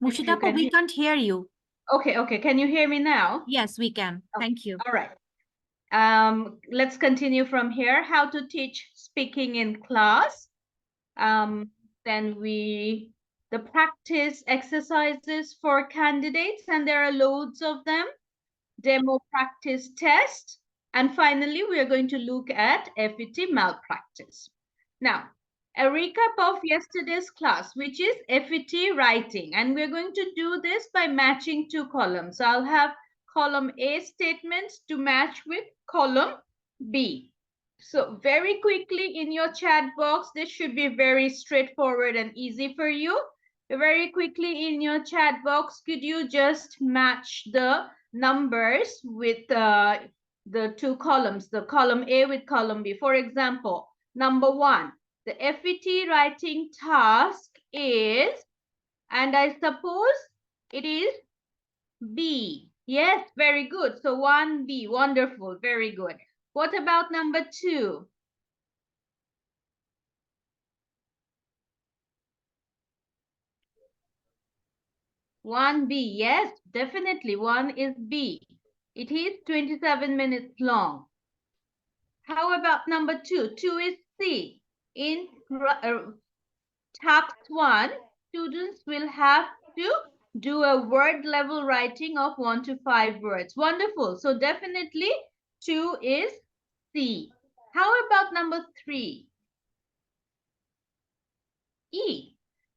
Mushitapa, we can't hear you. Okay. Can you hear me now? Yes, we can. Thank you. All right. Let's continue from here. How to teach speaking in class. Then the practice exercises for candidates, and there are loads of them. Demo practice test. And finally, we are going to look at FET malpractice. Now, a recap of yesterday's class, which is FET writing. And we're going to do this by matching two columns. So I'll have column A statements to match with column B. So very quickly in your chat box, this should be very straightforward and easy for you. Very quickly in your chat box, could you just match the numbers with the two columns, the column A with column B? For example, number 1, the FET writing task is, and I suppose it is B. Yes, very good. So 1B, wonderful, very good. What about number 2? One B, yes, definitely. 1 is B. It is 27 minutes long. How about number 2? 2 is C. In task 1, students will have to do a word level writing of 1 to 5 words. Wonderful. So definitely 2 is C. How about number 3? E.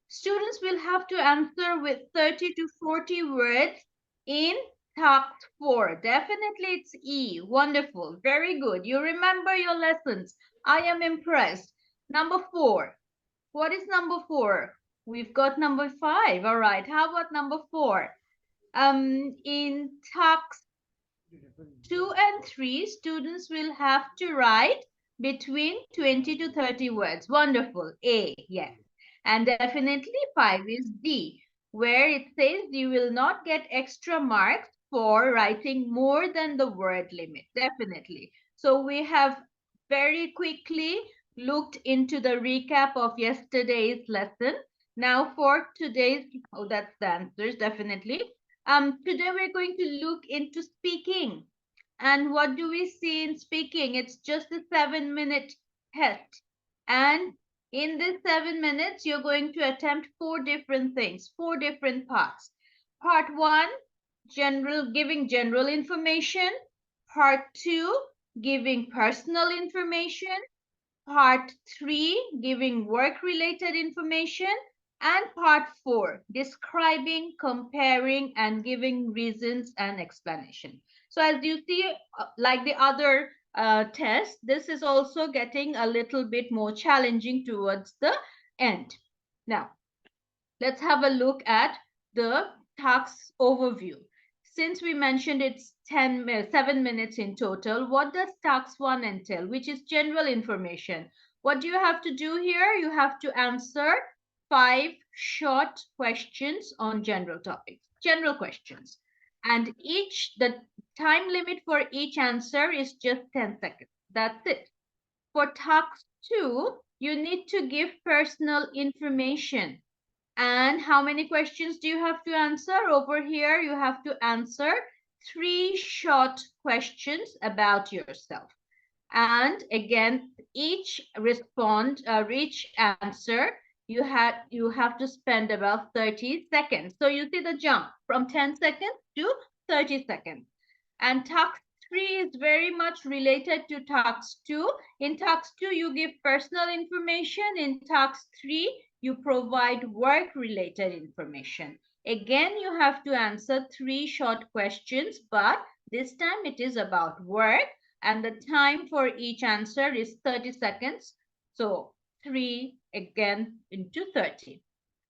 Students will have to answer with 30 to 40 words in task 4. Definitely it's E. Wonderful. Very good. You remember your lessons. I am impressed. Number 4. What is number 4? We've got number 5. All right. How about number 4? In task 2 and 3, students will have to write between 20 to 30 words. Wonderful. A. Yes. And definitely 5 is D, where it says you will not get extra marks for writing more than the word limit. Definitely. So we have very quickly looked into the recap of yesterday's lesson. Now for today's, oh, that's the answers, definitely. Today we're going to look into speaking. And what do we see in speaking? It's just a 7-minute test. And in this 7 minutes, you're going to attempt 4 different things, 4 different parts. Part 1, giving general information. Part 2, giving personal information. Part 3, giving work-related information. And part 4, describing, comparing, and giving reasons and explanation. So as you see, like the other test, this is also getting a little bit more challenging towards the end. Now, let's have a look at the tasks overview. Since we mentioned it's 7 minutes in total, what does task 1 entail, which is general information? What do you have to do here? You have to answer 5 short questions on general topics, general questions. And the time limit for each answer is just 10 seconds. That's it. For task 2, you need to give personal information. And how many questions do you have to answer? Over here, you have to answer 3 short questions about yourself. And again, each answer, you have to spend about 30 seconds. So you see the jump from 10 seconds to 30 seconds. And task 3 is very much related to task 2. In task 2, you give personal information. In task 3, you provide work-related information. Again, you have to answer 3 short questions, but this time it is about work. And the time for each answer is 30 seconds. So 3 again into 30.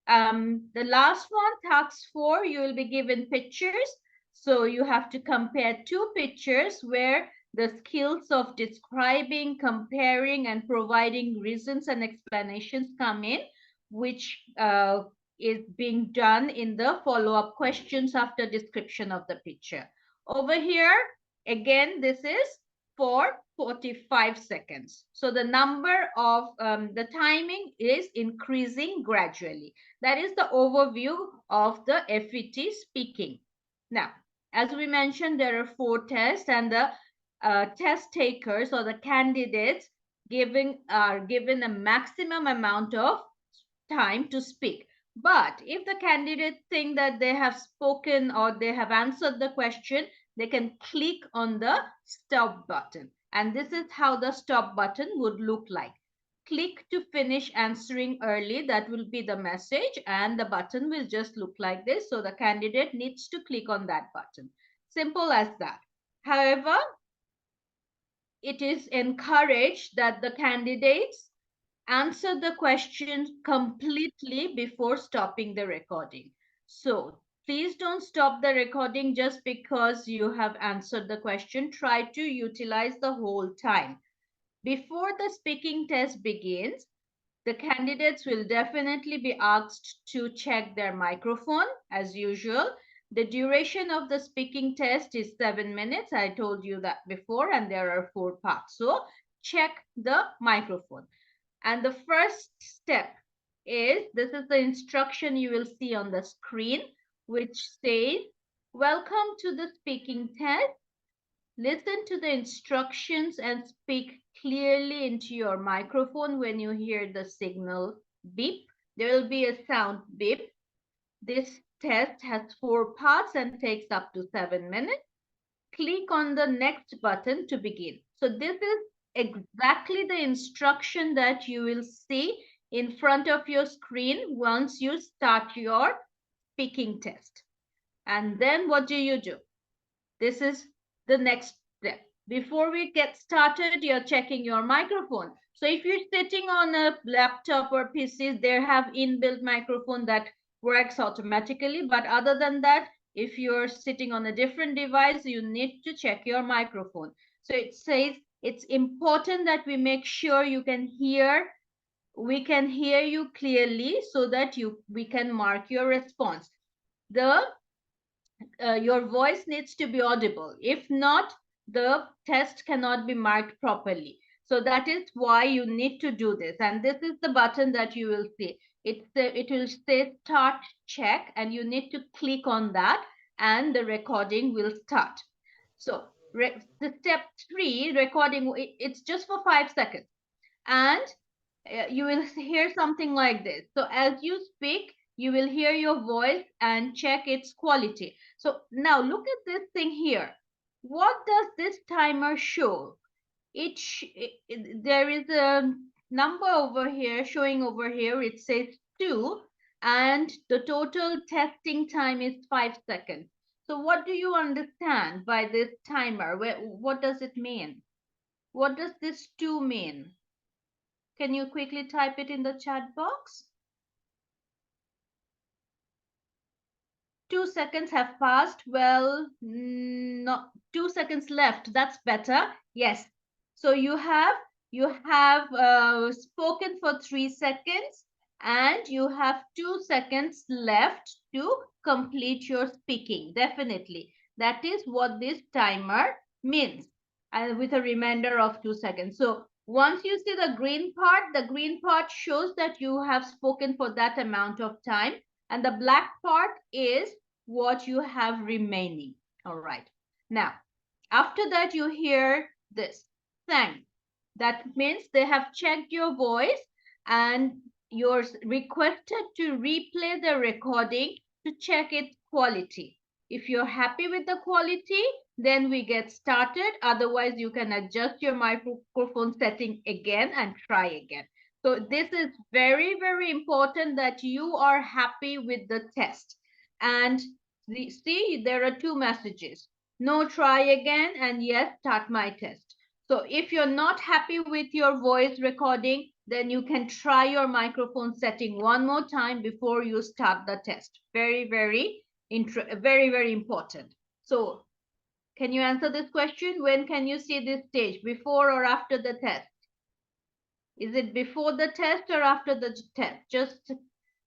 The last one, task 4, you will be given pictures. So you have to compare 2 pictures where the skills of describing, comparing, and providing reasons and explanations come in, which is being done in the follow-up questions after description of the picture. Over here, again, this is for 45 seconds. So the number of the timing is increasing gradually. That is the overview of the FET speaking. Now, as we mentioned, there are 4 tests, and the test takers or the candidates are given a maximum amount of time to speak. But if the candidates think that they have spoken or they have answered the question, they can click on the stop button. And this is how the stop button would look like. Click to finish answering early. That will be the message, and the button will just look like this. So the candidate needs to click on that button. Simple as that. However, it is encouraged that the candidates answer the question completely before stopping the recording. So please don't stop the recording just because you have answered the question. Try to utilize the whole time. Before the speaking test begins, the candidates will definitely be asked to check their microphone as usual. The duration of the speaking test is 7 minutes. I told you that before, and there are 4 parts. So check the microphone. And the first step is, this is the instruction you will see on the screen, which says, welcome to the speaking test. Listen to the instructions and speak clearly into your microphone when you hear the signal beep. There will be a sound beep. This test has 4 parts and takes up to 7 minutes. Click on the next button to begin. So this is exactly the instruction that you will see in front of your screen once you start your speaking test. And then what do? This is the next step. Before we get started, you're checking your microphone. So if you're sitting on a laptop or PC, they have inbuilt microphone that works automatically. But other than that, if you're sitting on a different device, you need to check your microphone. So it says it's important that we make sure we can hear you clearly so that we can mark your response. Your voice needs to be audible. If not, the test cannot be marked properly. So that is why you need to do this. And this is the button that you will see. It will say start check, and you need to click on that, and the recording will start. So the step 3, recording, it's just for 5 seconds. And you will hear something like this. So as you speak, you will hear your voice and check its quality. So now look at this thing here. What does this timer show? There is a number over here showing over here. It says 2, and the total testing time is 5 seconds. So what do you understand by this timer? What does it mean? What does this 2 mean? Can you quickly type it in the chat box? 2 seconds have passed. Well, not 2 seconds left. That's better. Yes. So you have spoken for 3 seconds, and you have 2 seconds left to complete your speaking. Definitely. That is what this timer means. And with a remainder of 2 seconds. So once you see the green part shows that you have spoken for that amount of time. And the black part is what you have remaining. All right. Now, after that, you hear this. Thanks. That means they have checked your voice, and you're requested to replay the recording to check its quality. If you're happy with the quality, then we get started. Otherwise, you can adjust your microphone setting again and try again. So this is very, very important that you are happy with the test. And see, there are 2 messages. No, try again, and yes, start my test. So if you're not happy with your voice recording, then you can try your microphone setting one more time before you start the test. Very, very important. So can you answer this question? When can you see this stage, before or after the test? Is it before the test or after the test? Just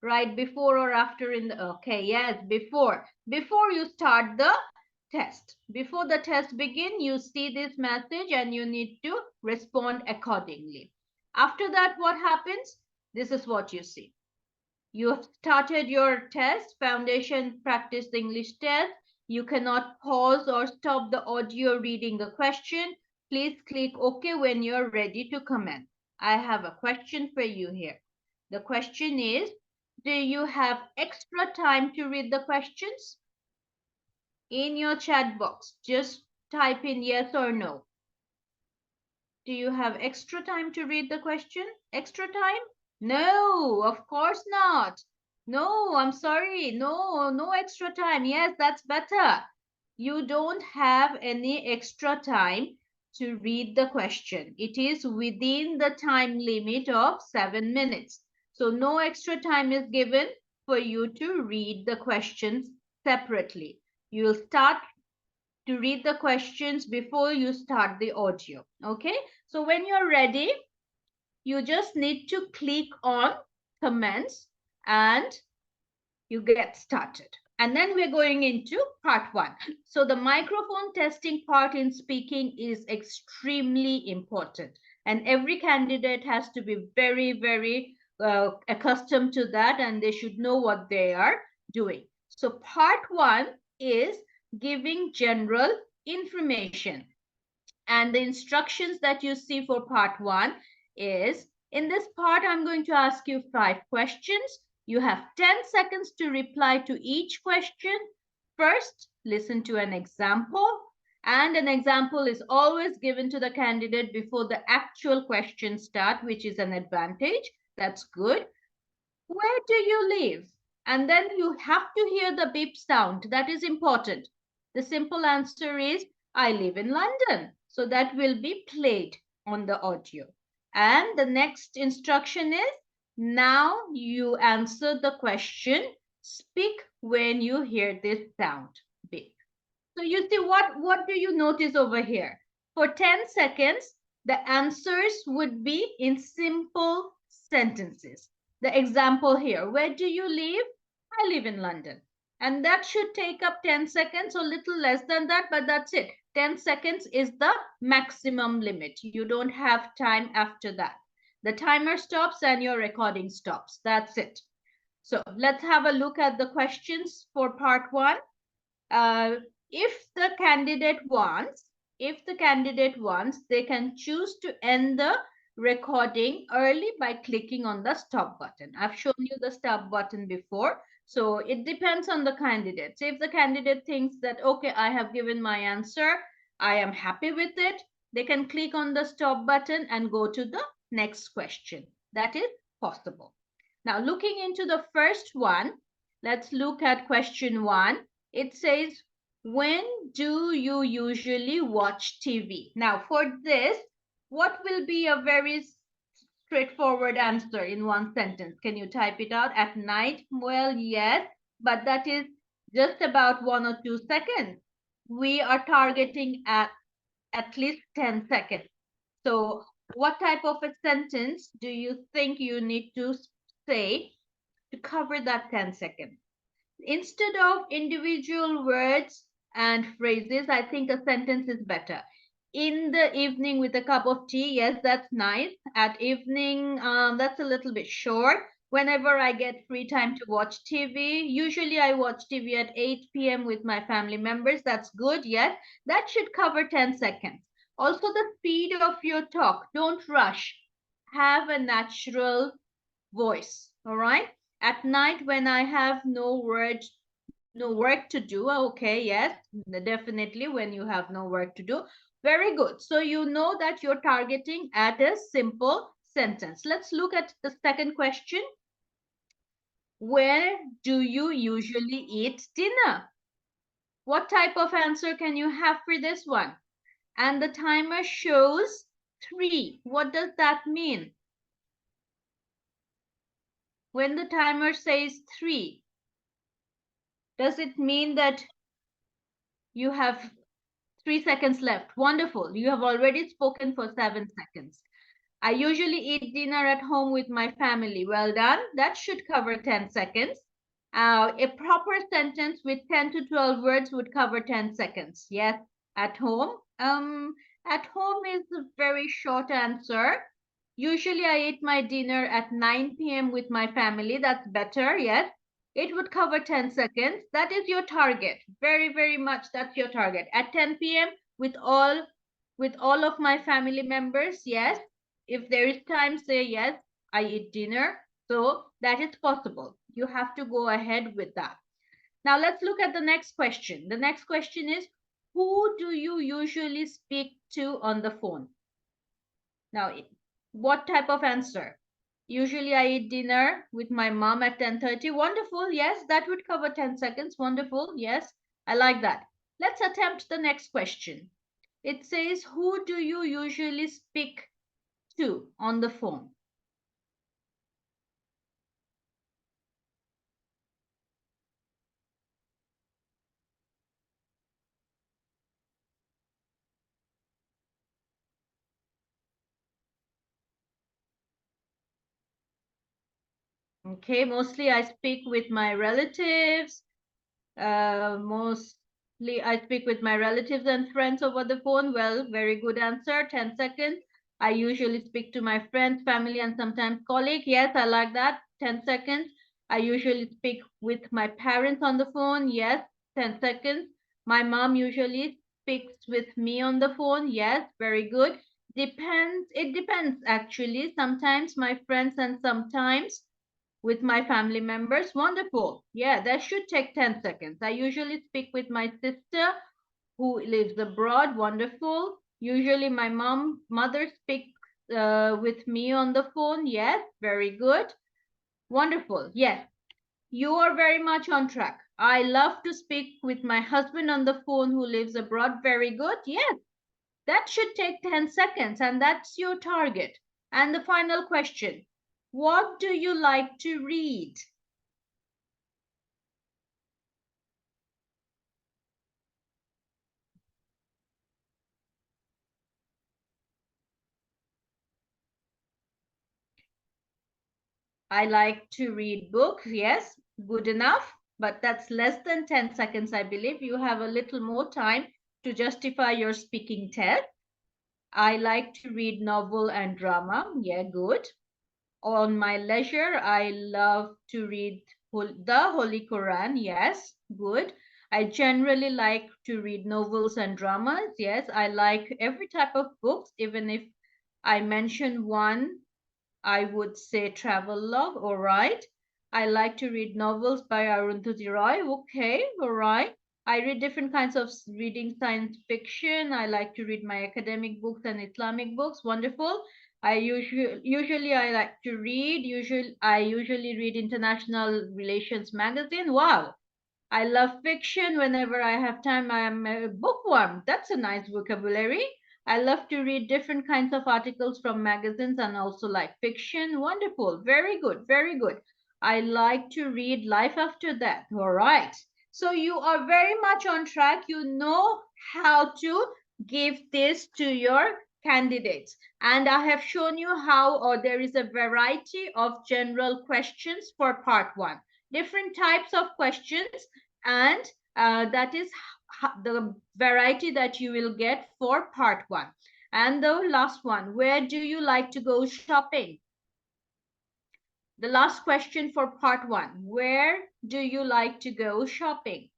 write before or after in the, okay, yes, before you start the test. Before the test begin, you see this message and you need to respond accordingly. After that, what happens? This is what you see. You have started your test, foundation practice English test. You cannot pause or stop the audio reading the question. Please click OK when you're ready to comment. I have a question for you here. The question is, do you have extra time to read the questions? In your chat box, just type in yes or no. Do you have extra time to read the question? Extra time? No, of course not. No, I'm sorry. No, no extra time. Yes, that's better. You don't have any extra time to read the question. It is within the time limit of 7 minutes. So no extra time is given for you to read the questions separately. You'll start to read the questions before you start the audio. Okay, so when you're ready, you just need to click on comments and you get started. And then we're going into part 1. So the microphone testing part in speaking is extremely important. And every candidate has to be very, very accustomed to that, and they should know what they are doing. So part 1 is giving general information. And the instructions that you see for part 1 is, in this part, I'm going to ask you 5 questions. You have 10 seconds to reply to each question. First, listen to an example. And an example is always given to the candidate before the actual questions start, which is an advantage. That's good. Where do you live? And then you have to hear the beep sound. That is important. The simple answer is, I live in London. So that will be played on the audio. And the next instruction is, now you answer the question. Speak when you hear this sound, beep. So you see, what do you notice over here? For 10 seconds, the answers would be in simple sentences. The example here, where do you live? I live in London. And that should take up 10 seconds or little less than that, but that's it. 10 seconds is the maximum limit. You don't have time after that. The timer stops and your recording stops. That's it. So let's have a look at the questions for part 1. If the candidate wants, they can choose to end the recording early by clicking on the stop button. I've shown you the stop button before. So it depends on the candidate. So if the candidate thinks that, okay, I have given my answer, I am happy with it, they can click on the stop button and go to the next question. That is possible. Now, looking into the first one, let's look at question 1. It says, when do you usually watch TV? Now, for this, what will be a very straightforward answer in one sentence? Can you type it out? At night? Well, yes, but that is just about 1 or 2 seconds. We are targeting at least 10 seconds. So what type of a sentence do you think you need to say to cover that 10 seconds? Instead of individual words and phrases, I think a sentence is better. In the evening with a cup of tea, yes, that's nice. At evening, that's a little bit short. Whenever I get free time to watch TV, usually I watch TV at 8 p.m. with my family members. That's good, yes. That should cover 10 seconds. Also, the speed of your talk. Don't rush. Have a natural voice, all right? At night when I have no work to do, okay, yes, definitely when you have no work to do. Very good. So you know that you're targeting at a simple sentence. Let's look at the second question. Where do you usually eat dinner? What type of answer can you have for this one? And the timer shows 3. What does that mean? When the timer says 3, does it mean that you have 3 seconds left? Wonderful. You have already spoken for 7 seconds. I usually eat dinner at home with my family. Well done. That should cover 10 seconds. A proper sentence with 10 to 12 words would cover 10 seconds. Yes, at home. At home is a very short answer. Usually I eat my dinner at 9 p.m. with my family. That's better. Yes. It would cover 10 seconds. That is your target. Very, very much that's your target. At 10 p.m. with all of my family members. Yes. If there is time, say yes, I eat dinner. So that is possible. You have to go ahead with that. Now let's look at the next question. The next question is, who do you usually speak to on the phone? Now, what type of answer? Usually I eat dinner with my mom at 10:30. Wonderful. Yes, that would cover 10 seconds. Wonderful. Yes, I like that. Let's attempt the next question. It says, who do you usually speak to on the phone? Okay, mostly I speak with my relatives. Mostly I speak with my relatives and friends over the phone. Well, very good answer. 10 seconds. I usually speak to my friends, family, and sometimes colleague. Yes, I like that. 10 seconds. I usually speak with my parents on the phone. Yes, 10 seconds. My mom usually speaks with me on the phone. Yes, very good. Depends. It depends actually. Sometimes my friends and sometimes with my family members. Wonderful. Yeah, that should take 10 seconds. I usually speak with my sister who lives abroad. Wonderful. Usually my mother speaks with me on the phone. Yes, very good. Wonderful. Yes, you are very much on track. I love to speak with my husband on the phone who lives abroad. Very good. Yes, that should take 10 seconds, and that's your target. And the final question, what do you like to read? I like to read books. Yes, good enough. But that's less than 10 seconds, I believe. You have a little more time to justify your speaking test. I like to read novel and drama. Yeah, good. On my leisure, I love to read the Holy Quran. Yes, good. I generally like to read novels and dramas. Yes, I like every type of books, even if I mention one I would say travel log. All right. I like to read novels by Arundhati Roy. Okay, all right. I read different kinds of reading science fiction. I like to read my academic books and Islamic books. Wonderful. I usually I like to read. I usually read International Relations magazine. Wow. I love fiction. Whenever I have time, I am a bookworm. That's a nice vocabulary. I love to read different kinds of articles from magazines and also like fiction. Wonderful. Very good. Very good. I like to read Life After Death. All right. So you are very much on track. You know how to give this to your candidates. And I have shown you how, or there is a variety of general questions for part one. Different types of questions, and that is the variety that you will get for part one. And the last one, where do you like to go shopping? The last question for part one, where do you like to go shopping?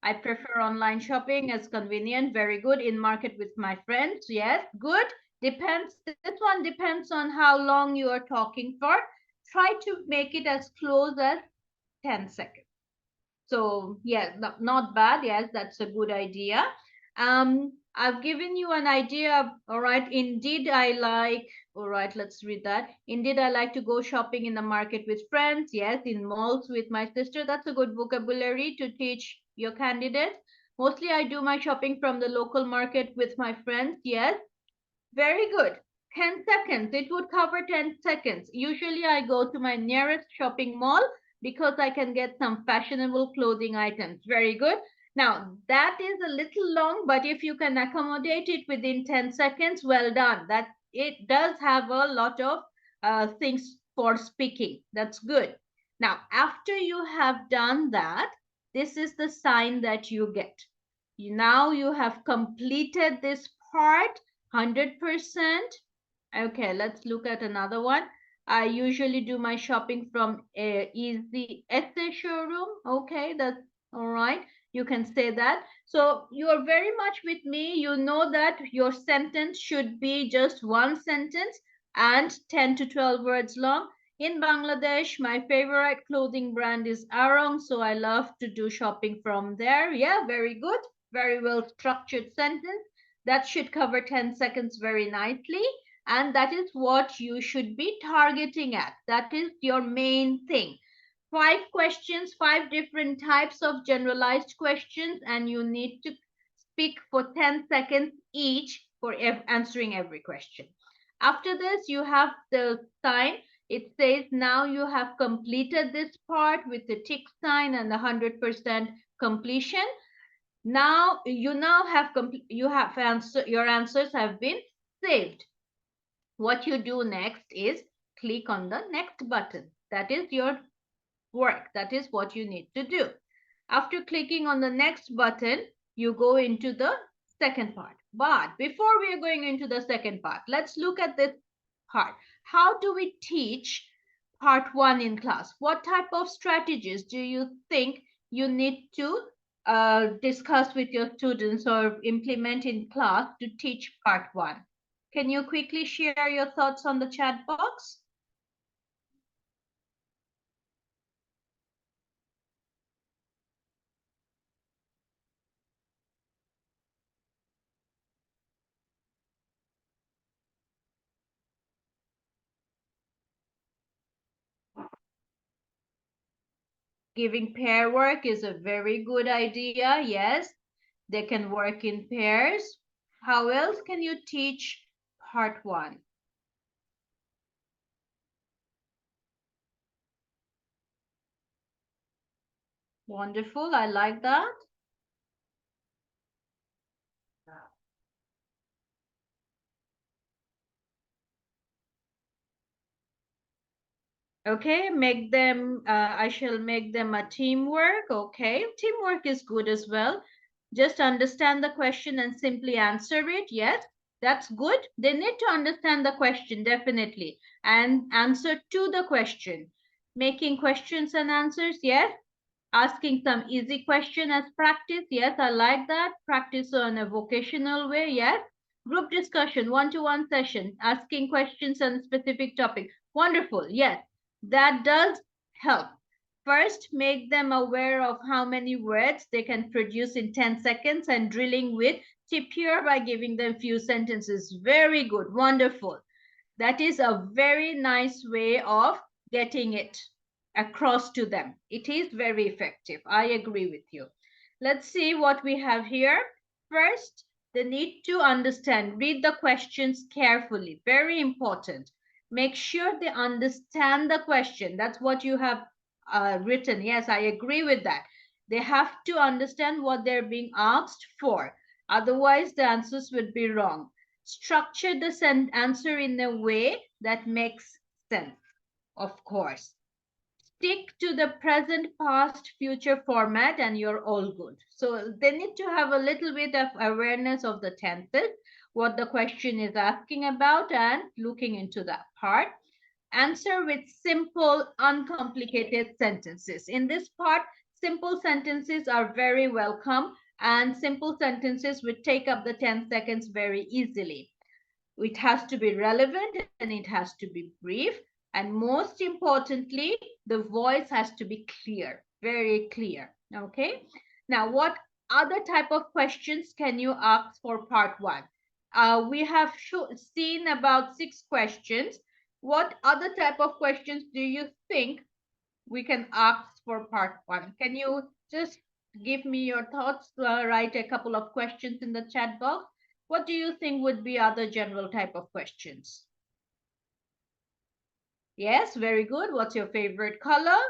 I prefer online shopping as convenient. Very good. In market with my friends. Yes, good. Depends. This one depends on how long you are talking for. Try to make it as close as 10 seconds. So yeah, not bad. Yes, that's a good idea. I've given you an idea. All right. Indeed, I like. All right, let's read that. Indeed, I like to go shopping in the market with friends. Yes, in malls with my sister. That's a good vocabulary to teach your candidate. Mostly, I do my shopping from the local market with my friends. Yes, very good. 10 seconds. It would cover 10 seconds. Usually I go to my nearest shopping mall because I can get some fashionable clothing items. Very good. Now, that is a little long, but if you can accommodate it within 10 seconds, well done. That it does have a lot of things for speaking. That's good. Now, after you have done that, this is the sign that you get. Now you have completed this part 100%. Okay, let's look at another one. I usually do my shopping from Easy Essay Showroom. Okay, that's all right. You can say that. So you're very much with me. You know that your sentence should be just one sentence and 10 to 12 words long. In Bangladesh, my favorite clothing brand is Arong, so I love to do shopping from there. Yeah, very good. Very well structured sentence. That should cover 10 seconds very nicely. And that is what you should be targeting at. That is your main thing. 5 questions, 5 different types of generalized questions, and you need to speak for 10 seconds each for answering every question. After this, you have the sign. It says now you have completed this part with the tick sign and the 100% completion. Now you have your answers have been saved. What you do next is click on the next button. That is your work. That is what you need to do. After clicking on the next button, you go into the second part. But before we are going into the second part, let's look at this part. How do we teach part 1 in class? What type of strategies do you think you need to discuss with your students or implement in class to teach part 1? Can you quickly share your thoughts on the chat box? Giving pair work is a very good idea. Yes, they can work in pairs. How else can you teach part 1? Wonderful. I like that. Okay, I shall make them a teamwork. Okay, teamwork is good as well. Just understand the question and simply answer it. Yes, that's good. They need to understand the question, definitely, and answer to the question. Making questions and answers, yes. Asking some easy question as practice, yes, I like that. Practice on a vocational way, yes. Group discussion, one-to-one session, asking questions on a specific topic. Wonderful, yes. That does help. First, make them aware of how many words they can produce in 10 seconds and drilling with tip here by giving them few sentences. Very good, wonderful. That is a very nice way of getting it across to them. It is very effective. I agree with you. Let's see what we have here. First, they need to understand, read the questions carefully. Very important. Make sure they understand the question. That's what you have written. Yes, I agree with that. They have to understand what they're being asked for. Otherwise, the answers would be wrong. Structure the answer in a way that makes sense, of course. Stick to the present, past, future format and you're all good. So they need to have a little bit of awareness of the tenses, what the question is asking about and looking into that part. Answer with simple, uncomplicated sentences. In this part, simple sentences are very welcome and simple sentences would take up the 10 seconds very easily. It has to be relevant and it has to be brief. And most importantly, the voice has to be clear, very clear. Okay. Now, what other type of questions can you ask for part 1? We have seen about 6 questions. What other type of questions do you think we can ask for part 1? Can you just give me your thoughts? Write a couple of questions in the chat box. What do you think would be other general type of questions? Yes, very good. What's your favorite color?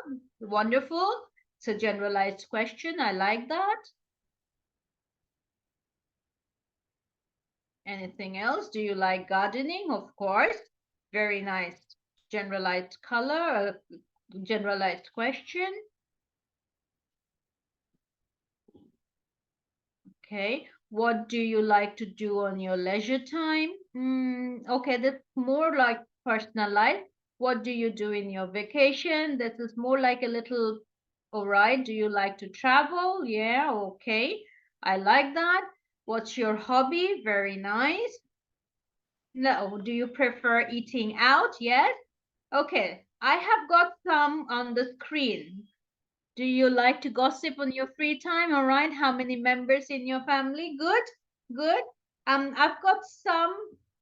Wonderful. It's a generalized question. I like that. Anything else? Do you like gardening? Of course. Very nice. Generalized color, generalized question. Okay. What do you like to do on your leisure time? Okay, that's more like personalized. What do you do in your vacation? This is more like a little, all right. Do you like to travel? Yeah, okay. I like that. What's your hobby? Very nice. No, do you prefer eating out? Yes. Okay, I have got some on the screen. Do you like to gossip on your free time? All right. How many members in your family? Good, good. I've got some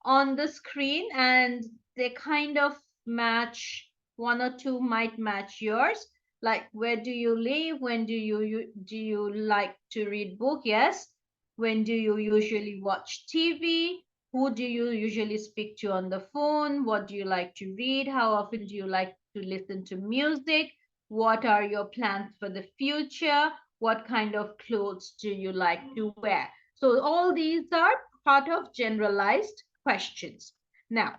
on the screen and they kind of match, one or two might match yours. Like, where do you live? When do you like to read book? Yes. When do you usually watch TV? Who do you usually speak to on the phone? What do you like to read? How often do you like to listen to music? What are your plans for the future? What kind of clothes do you like to wear? So all these are part of generalized questions. Now,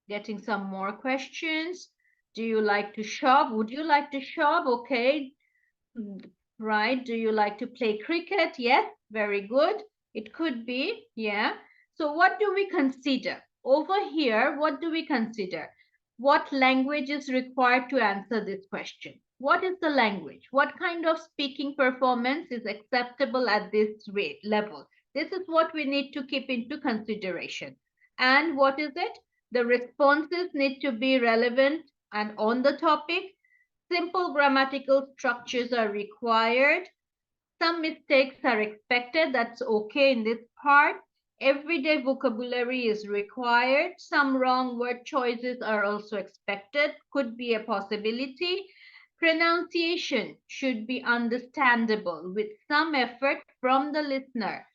getting some more questions. Do you like to shop? Would you like to shop? Okay. Right. Do you like to play cricket? Yes. Very good. It could be. Yeah. So what do we consider? Over here, what do we consider? What language is required to answer this question? What is the language? What kind of speaking performance is acceptable at this rate level? This is what we need to keep into consideration. And what is it? The responses need to be relevant and on the topic. Simple grammatical structures are required. Some mistakes are expected. That's okay in this part. Everyday vocabulary is required. Some wrong word choices are also expected. Could be a possibility. Pronunciation should be understandable with some effort from the listener.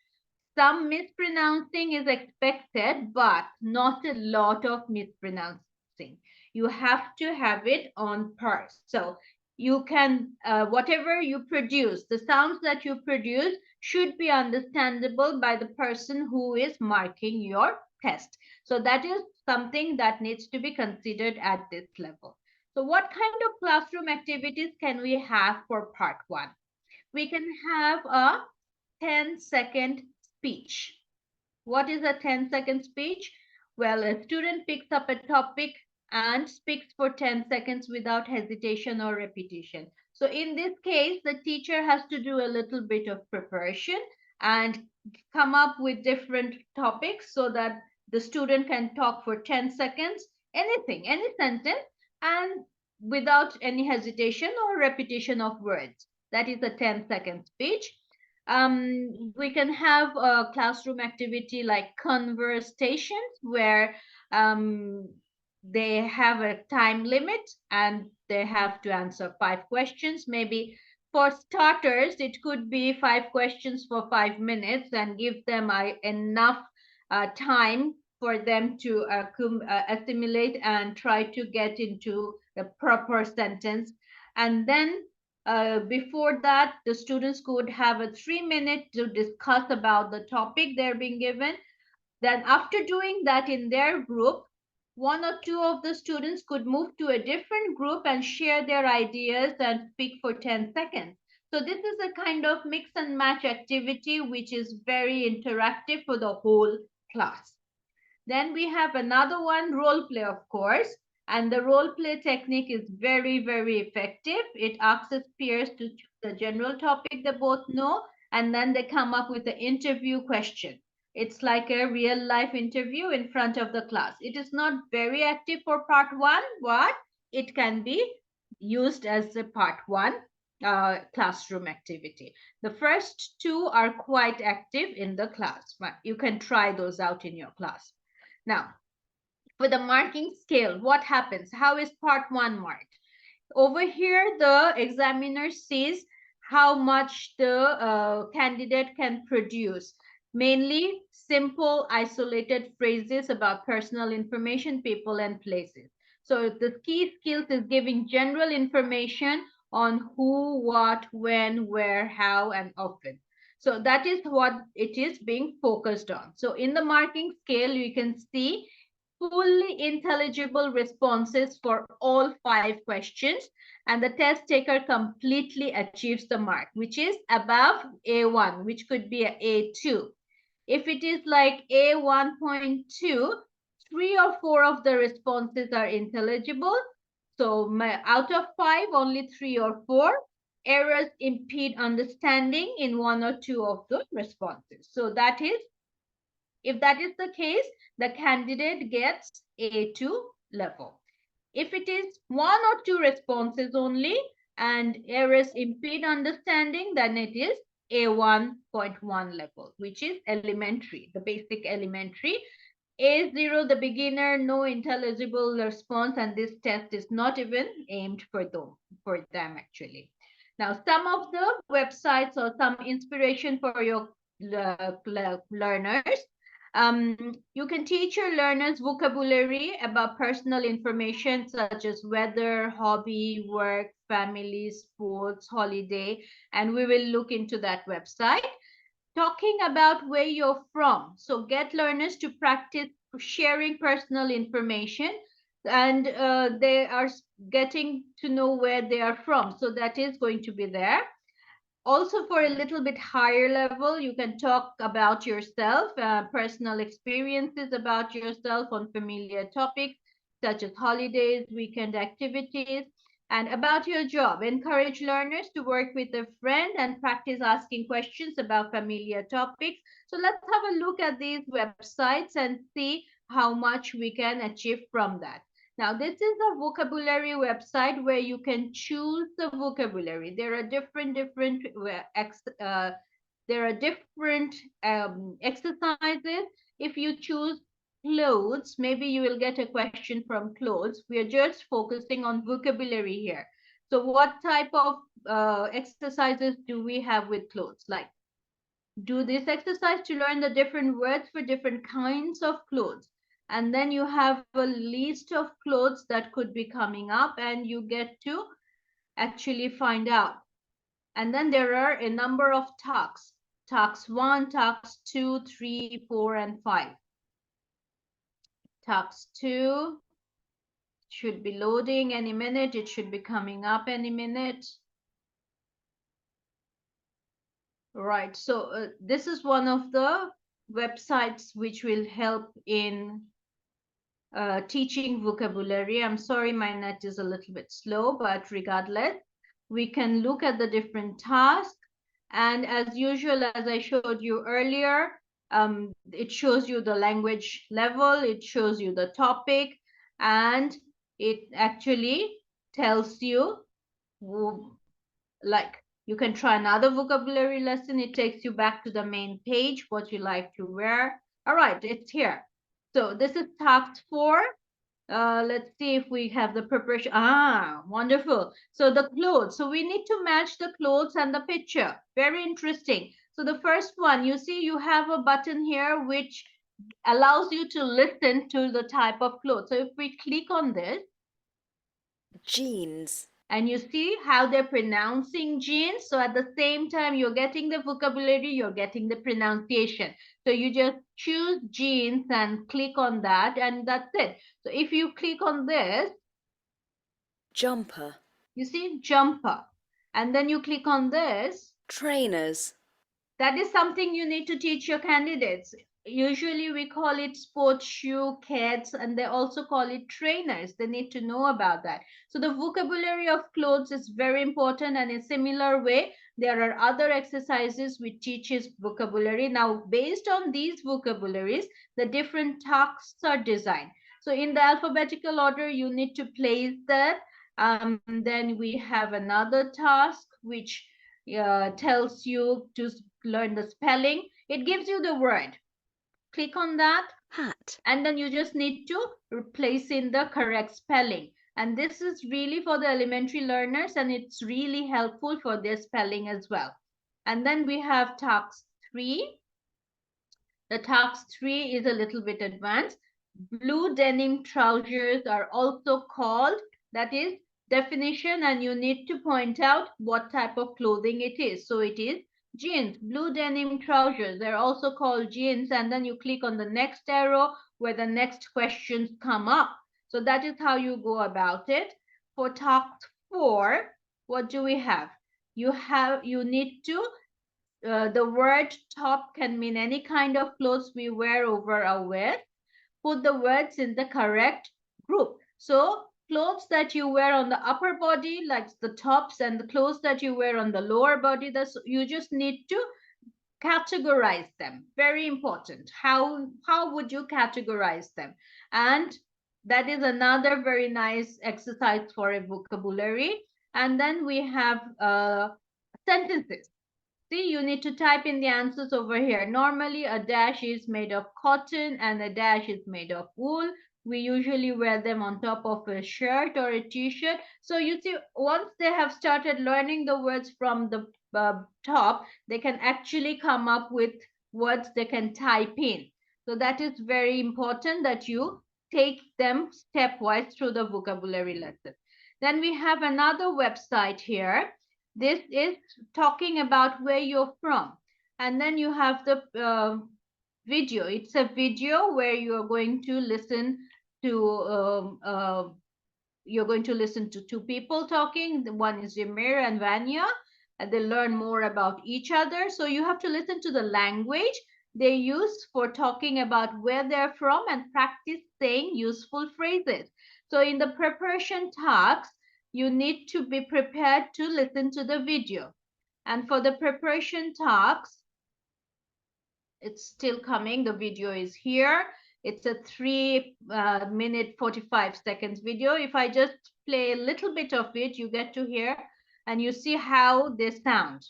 Some mispronouncing is expected, but not a lot of mispronouncing. You have to have it on par. So you can, whatever you produce, the sounds that you produce should be understandable by the person who is marking your test. So that is something that needs to be considered at this level. So what kind of classroom activities can we have for part one? We can have a 10-second speech. What is a 10-second speech? Well, a student picks up a topic and speaks for 10 seconds without hesitation or repetition. So in this case, the teacher has to do a little bit of preparation and come up with different topics so that the student can talk for 10 seconds, anything, any sentence, and without any hesitation or repetition of words. That is a 10-second speech. We can have a classroom activity like conversations where um, they have a time limit and they have to answer 5 questions. Maybe for starters, it could be 5 questions for 5 minutes and give them enough time for them to assimilate and try to get into the proper sentence. And then before that, the students could have a 3 minute to discuss about the topic they're being given. Then after doing that in their group, one or two of the students could move to a different group and share their ideas and speak for 10 seconds. So this is a kind of mix and match activity which is very interactive for the whole class. Then we have another one, role play, of course. And the role play technique is very, very effective. It asks peers to choose a general topic they both know, and then they come up with the interview question. It's like a real life interview in front of the class. It is not very active for part one, but it can be used as a part one classroom activity. The first two are quite active in the class. You can try those out in your class. Now, for the marking scale, what happens? How is part one marked? Over here, the examiner sees how much the candidate can produce. Mainly simple, isolated phrases about personal information, people, and places. So the key skills is giving general information on who, what, when, where, how, and often. So that is what it is being focused on. So in the marking scale, you can see fully intelligible responses for all 5 questions, and the test taker completely achieves the mark, which is above A1, which could be a A2. If it is like A1.2, 3 or 4 of the responses are intelligible. So out of 5, only 3 or 4 errors impede understanding in 1 or 2 of the responses. So that is, if that is the case, the candidate gets A2 level. If it is 1 or 2 responses only and errors impede understanding, then it is A1.1 level, which is elementary, the basic elementary. A0, the beginner, no intelligible response, and this test is not even aimed for them actually. Now, some of the websites or some inspiration for your learners. You can teach your learners vocabulary about personal information such as weather, hobby, work, family, sports, holiday, and we will look into that website. Talking about where you're from. So get learners to practice sharing personal information, and they are getting to know where they are from. So that is going to be there. Also, for a little bit higher level, you can talk about yourself, personal experiences about yourself on familiar topics such as holidays, weekend activities, and about your job. Encourage learners to work with a friend and practice asking questions about familiar topics. So let's have a look at these websites and see how much we can achieve from that. Now, this is a vocabulary website where you can choose the vocabulary. There are different exercises. If you choose clothes, maybe you will get a question from clothes. We are just focusing on vocabulary here. So what type of exercises do we have with clothes? Like, do this exercise to learn the different words for different kinds of clothes. And then you have a list of clothes that could be coming up, and you get to actually find out. And then there are a number of tasks. Task 1, task 2, 3, 4, and 5. Task 2 should be loading any minute. It should be coming up any minute. Right, so this is one of the websites which will help in teaching vocabulary. I'm sorry, my net is a little bit slow, but regardless, we can look at the different tasks. And as usual, as I showed you earlier, it shows you the language level, it shows you the topic, and it actually tells you, like, you can try another vocabulary lesson. It takes you back to the main page, what you like to wear. All right, it's here. So this is task 4. Let's see if we have the preparation. Ah, wonderful. So the clothes. So we need to match the clothes and the picture. Very interesting. So the first one, you see you have a button here which allows you to listen to the type of clothes. So if we click on this, jeans, and you see how they're pronouncing jeans. So at the same time, you're getting the vocabulary, you're getting the pronunciation. So you just choose jeans and click on that, and that's it. So if you click on this, jumper, you see jumper. And then you click on this, trainers, that is something you need to teach your candidates. Usually we call it sports shoe, kids, and they also call it trainers. They need to know about that. So the vocabulary of clothes is very important, and in a similar way, there are other exercises which teaches vocabulary. Now, based on these vocabularies, the different tasks are designed. So in the alphabetical order, you need to place that. Then we have another task which tells you to learn the spelling. It gives you the word. Click on that, hat, and then you just need to replace in the correct spelling. And this is really for the elementary learners, and it's really helpful for their spelling as well. And then we have task 3. The task 3 is a little bit advanced. Blue denim trousers are also called, that is definition, and you need to point out what type of clothing it is. So it is Jeans, blue denim trousers. They're also called jeans. And then you click on the next arrow where the next questions come up. So that is how you go about it. For task 4, what do we have? You need to, the word top can mean any kind of clothes we wear over or with. Put the words in the correct group. So clothes that you wear on the upper body, like the tops, and the clothes that you wear on the lower body, you just need to categorize them. Very important. How would you categorize them? And that is another very nice exercise for a vocabulary. And then we have sentences. See, you need to type in the answers over here. Normally, a dash is made of cotton and a dash is made of wool. We usually wear them on top of a shirt or a t-shirt. So you see, once they have started learning the words from the top, they can actually come up with words they can type in. So that is very important that you take them stepwise through the vocabulary lesson. Then we have another website here. This is talking about where you're from. And then you have the video. It's a video where you're going to listen to two people talking. One is Yamir and Vanya, and they learn more about each other. So you have to listen to the language they use for talking about where they're from and practice saying useful phrases. So in the preparation tasks, you need to be prepared to listen to the video. And for the preparation tasks, it's still coming. The video is here. It's a 3-minute 45 seconds video. If I just play a little bit of it, you get to hear and you see how they sound.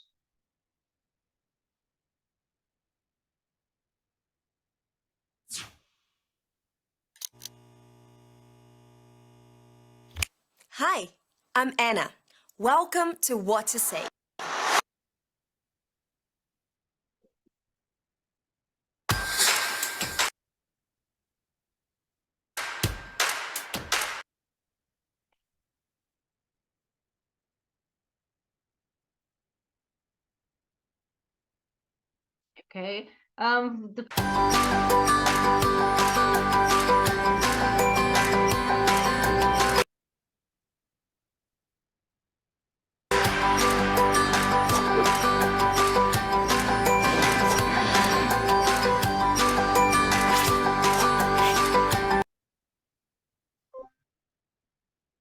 Hi, I'm Anna. Welcome to What to Say. Okay.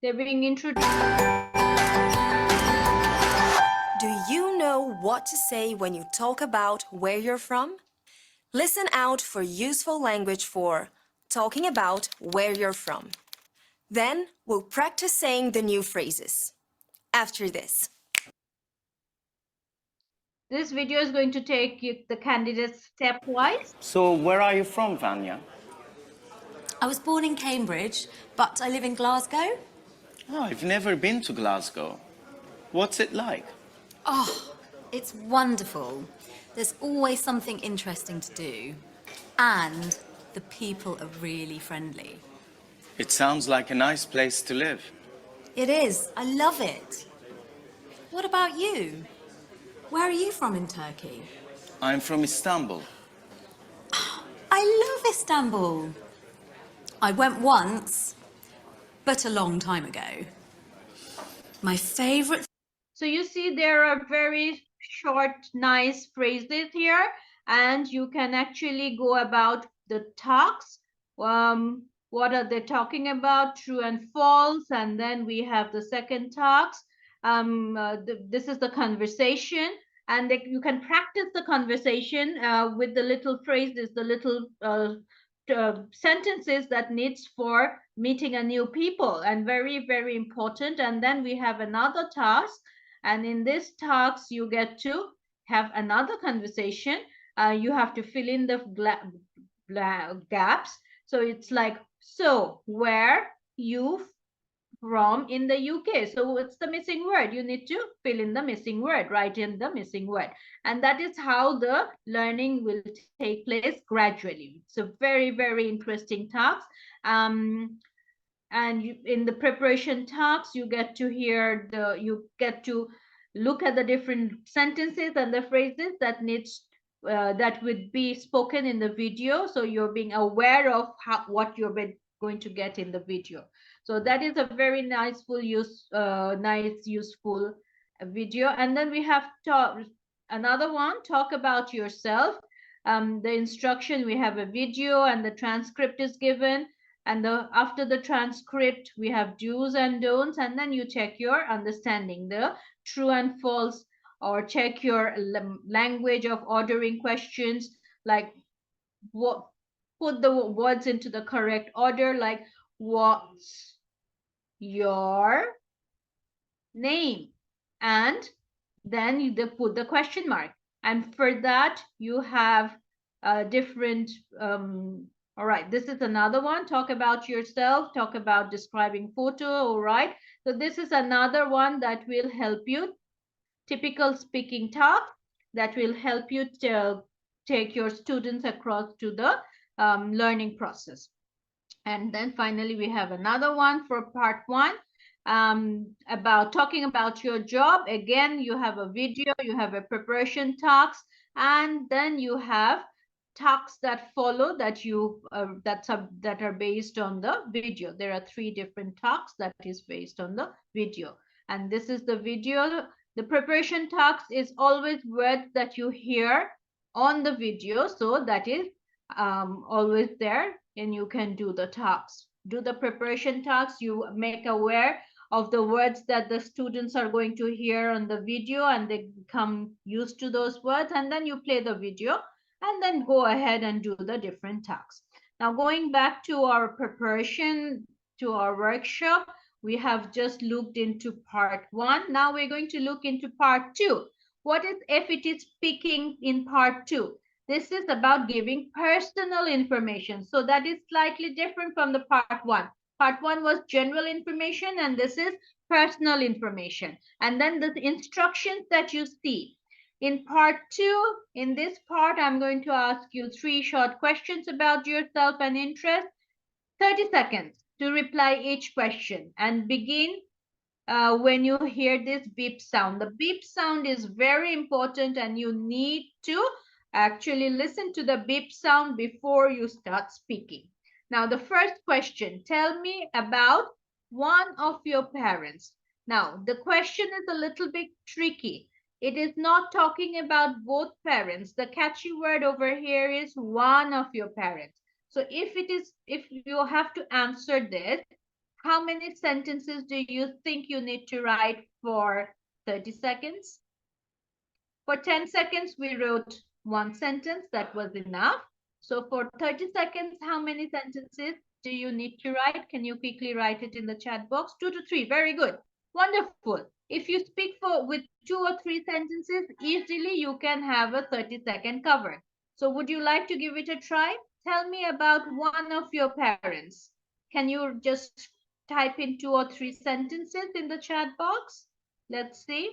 They're being introduced. Do you know what to say when you talk about where you're from? Listen out for useful language for talking about where you're from. Then we'll practice saying the new phrases. After this. This video is going to take the candidates stepwise. So, where are you from, Vanya? I was born in Cambridge, but I live in Glasgow. Oh, I've never been to Glasgow. What's it like? Oh, it's wonderful. There's always something interesting to do. And the people are really friendly. It sounds like a nice place to live. It is. I love it. What about you? Where are you from in Turkey? I'm from Istanbul. I love Istanbul. I went once, but a long time ago. My favorite. So you see there are very short, nice phrases here, and you can actually go about the talks. What are they talking about? True and false. And then we have the second talks. This is the conversation. And you can practice the conversation with the little phrases, the little sentences that needs for meeting a new people, and very, very important. And then we have another task. And in this task, you get to have another conversation. You have to fill in the gaps. So it's like, so where you from in the UK? So it's the missing word. You need to fill in the missing word, write in the missing word. And that is how the learning will take place gradually. It's a very, very interesting task. And in the preparation tasks, you get to hear you get to look at the different sentences and the phrases that would be spoken in the video, so you're being aware of what you're going to get in the video. So that is a very useful video. And then we have another one, talk about yourself. The instruction, we have a video and the transcript is given, and after the transcript we have do's and don'ts, and then you check your understanding, the true and false, or check your language of ordering questions, like what, put the words into the correct order, like what's your name, and then you put the question mark. And for that you have different all right, this is another one, talk about yourself, talk about describing photo. All right, so this is another one that will help you, typical speaking talk, that will help you to take your students across to the learning process. And then finally we have another one for part 1, about talking about your job. Again, you have a video, you have a preparation talks, and then you have talks that follow that that are based on the video. There are 3 different talks that is based on the video, and this is the video. The preparation talks is always words that you hear on the video, so that is always there, and you can do the talks, do the preparation talks. You make aware of the words that the students are going to hear on the video, and they become used to those words, and then you play the video and then go ahead and do the different talks. Now, going back to our preparation, to our workshop, we have just looked into part 1. Now we're going to look into part 2. What is FET speaking in part 2? This is about giving personal information. So that is slightly different from the part 1. Part 1 was general information, and this is personal information. And then the instructions that you see. In part 2, in this part, I'm going to ask you 3 short questions about yourself and interest. 30 seconds to reply each question, and begin when you hear this beep sound. The beep sound is very important, and you need to actually listen to the beep sound before you start speaking. Now, the first question, tell me about one of your parents. Now, the question is a little bit tricky. It is not talking about both parents. The catchy word over here is one of your parents. So if you have to answer this, how many sentences do you think you need to write for 30 seconds? For 10 seconds, we wrote 1 sentence. That was enough. So for 30 seconds, how many sentences do you need to write? Can you quickly write it in the chat box? 2 to 3. Very good. Wonderful. If you speak with 2 or 3 sentences, easily you can have a 30-second cover. So would you like to give it a try? Tell me about one of your parents. Can you just type in 2 or 3 sentences in the chat box? Let's see.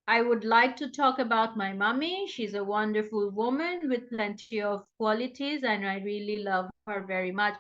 I would like to talk about my mommy. She's a wonderful woman with plenty of qualities, and I really love her very much.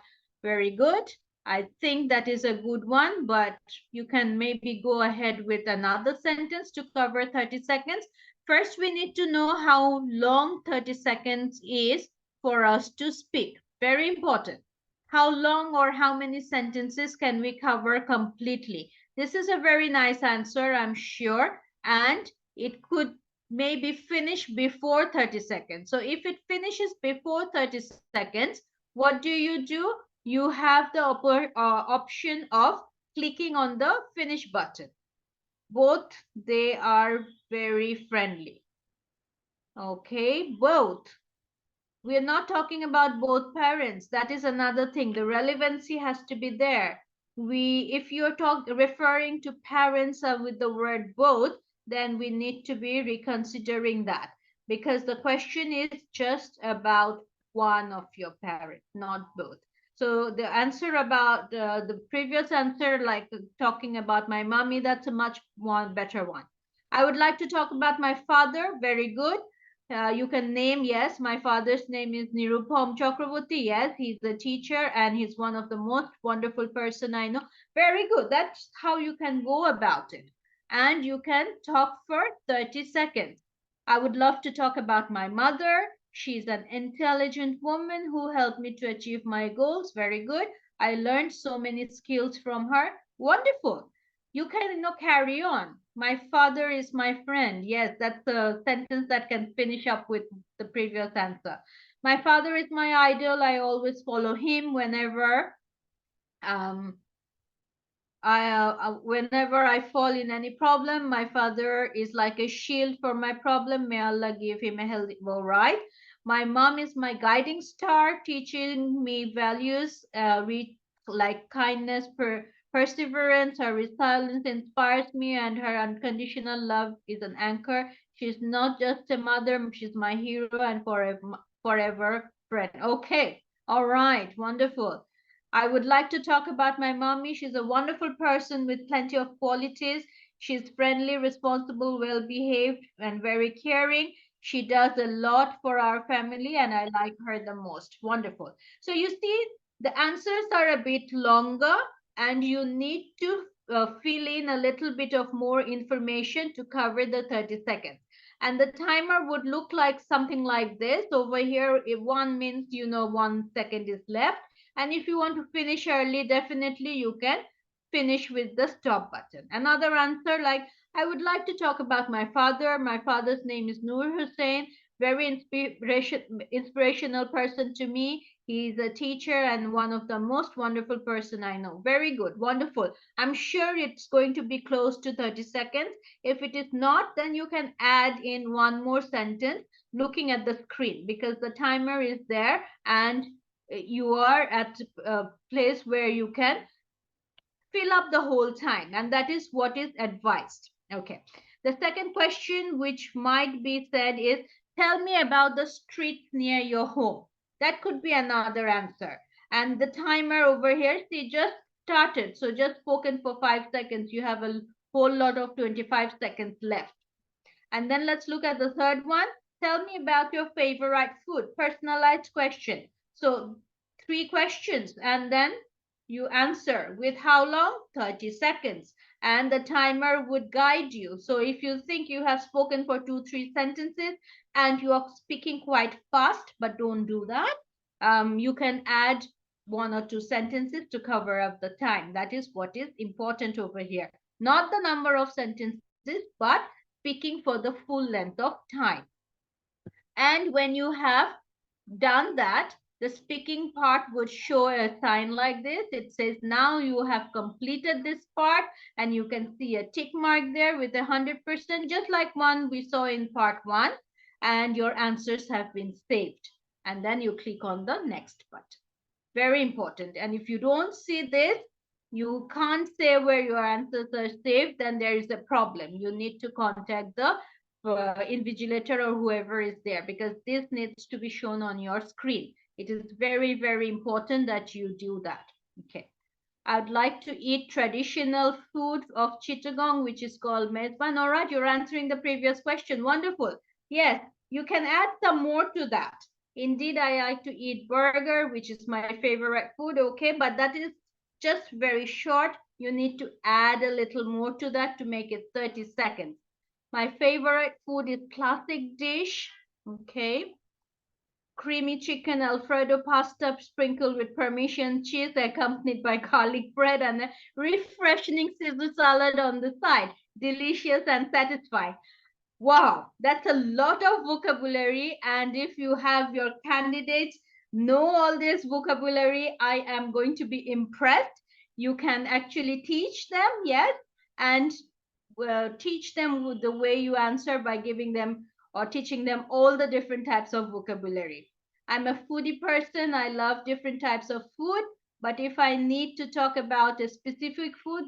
Very good. I think that is a good one, but you can maybe go ahead with another sentence to cover 30 seconds. First, we need to know how long 30 seconds is for us to speak. Very important. How long or how many sentences can we cover completely? This is a very nice answer, I'm sure. And it could maybe finish before 30 seconds. So if it finishes before 30 seconds, what do? You have the option of clicking on the finish button. Both, they are very friendly. Okay, both. We are not talking about both parents. That is another thing. The relevancy has to be there. If you're referring to parents with the word both, then we need to be reconsidering that, because the question is just about one of your parents, not both. So the answer about the previous answer, like talking about my mommy, that's a much one better one. I would like to talk about my father. Very good. You can name, yes, my father's name is Nirupam Chakraborty. Yes, he's a teacher and he's one of the most wonderful person I know. Very good. That's how you can go about it. And you can talk for 30 seconds. I would love to talk about my mother. She's an intelligent woman who helped me to achieve my goals. Very good. I learned so many skills from her. Wonderful. You can carry on. My father is my friend. Yes, that's a sentence that can finish up with the previous answer. My father is my idol. I always follow him um, whenever I fall in any problem, my father is like a shield for my problem. May Allah give him a healthy, all right. My mom is my guiding star, teaching me values, like kindness, perseverance. Her resilience inspires me, and her unconditional love is an anchor. She's not just a mother; she's my hero and forever friend. Okay, all right, wonderful. I would like to talk about my mommy. She's a wonderful person with plenty of qualities. She's friendly, responsible, well behaved, and very caring. She does a lot for our family, and I like her the most. Wonderful. So you see, the answers are a bit longer, and you need to fill in a little bit of more information to cover the 30 seconds. And the timer would look like something like this. Over here, if 1 means 1 second is left. And if you want to finish early, definitely you can finish with the stop button. Another answer, like I would like to talk about my father. My father's name is Noor Hussain. Very inspirational person to me. He's a teacher and one of the most wonderful person I know. Very good, wonderful. I'm sure it's going to be close to 30 seconds. If it is not, then you can add in one more sentence looking at the screen because the timer is there and you are at a place where you can fill up the whole time, and that is what is advised. Okay, the second question which might be said is, tell me about the streets near your home. That could be another answer. And the timer over here, see, just started, so just spoken for 5 seconds. You have a whole lot of 25 seconds left. And then let's look at the third one. Tell me about your favorite food. Personalized question. So 3 questions and then you answer with how long? 30 seconds. And the timer would guide you. So if you think you have spoken for 2-3 sentences and you are speaking quite fast, but don't do that, you can add 1 or 2 sentences to cover up the time. That is what is important over here. Not the number of sentences, but speaking for the full length of time. And when you have done that, the speaking part would show a sign like this. It says, now you have completed this part, and you can see a tick mark there with 100%, just like one we saw in part 1, and your answers have been saved. And then you click on the next button. Very important. And if you don't see this, you can't say where your answers are saved, then there is a problem. You need to contact the invigilator or whoever is there because this needs to be shown on your screen. It is very, very important that you do that. Okay. I'd like to eat traditional food of Chittagong, which is called mezban. All right, you're answering the previous question. Wonderful. Yes, you can add some more to that. Indeed, I like to eat burger, which is my favorite food. Okay, but that is just very short. You need to add a little more to that to make it 30 seconds. My favorite food is classic dish. Okay. Creamy chicken Alfredo pasta sprinkled with Parmesan cheese accompanied by garlic bread and a refreshing Caesar salad on the side. Delicious and satisfying. Wow, that's a lot of vocabulary. And if you have your candidates know all this vocabulary, I am going to be impressed. You can actually teach them, yes, and teach them the way you answer by giving them or teaching them all the different types of vocabulary. I'm a foodie person. I love different types of food. But if I need to talk about a specific food,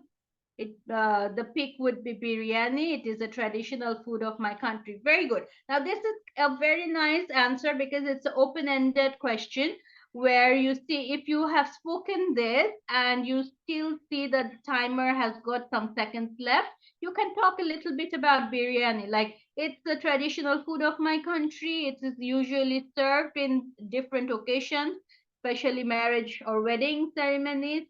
The pick would be biryani. It is a traditional food of my country. Very good. Now, this is a very nice answer because it's an open-ended question where you see if you have spoken this and you still see that the timer has got some seconds left, you can talk a little bit about biryani. Like, it's the traditional food of my country. It is usually served in different occasions, especially marriage or wedding ceremonies.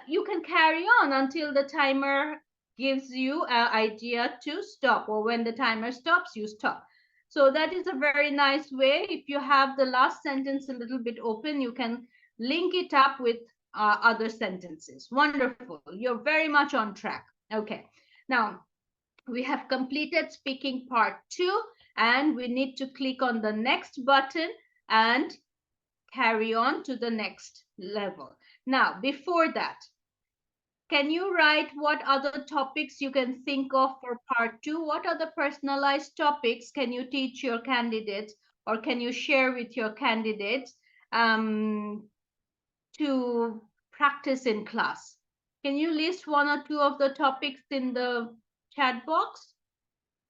You can carry on until the timer gives you an idea to stop, or when the timer stops, you stop. So that is a very nice way. If you have the last sentence a little bit open, you can link it up with other sentences. Wonderful. You're very much on track. Okay. Now, we have completed speaking part 2, and we need to click on the next button and carry on to the next level. Now, before that, can you write what other topics you can think of for part 2? What other personalized topics can you teach your candidates, or can you share with your candidates to practice in class? Can you list 1 or 2 of the topics in the chat box?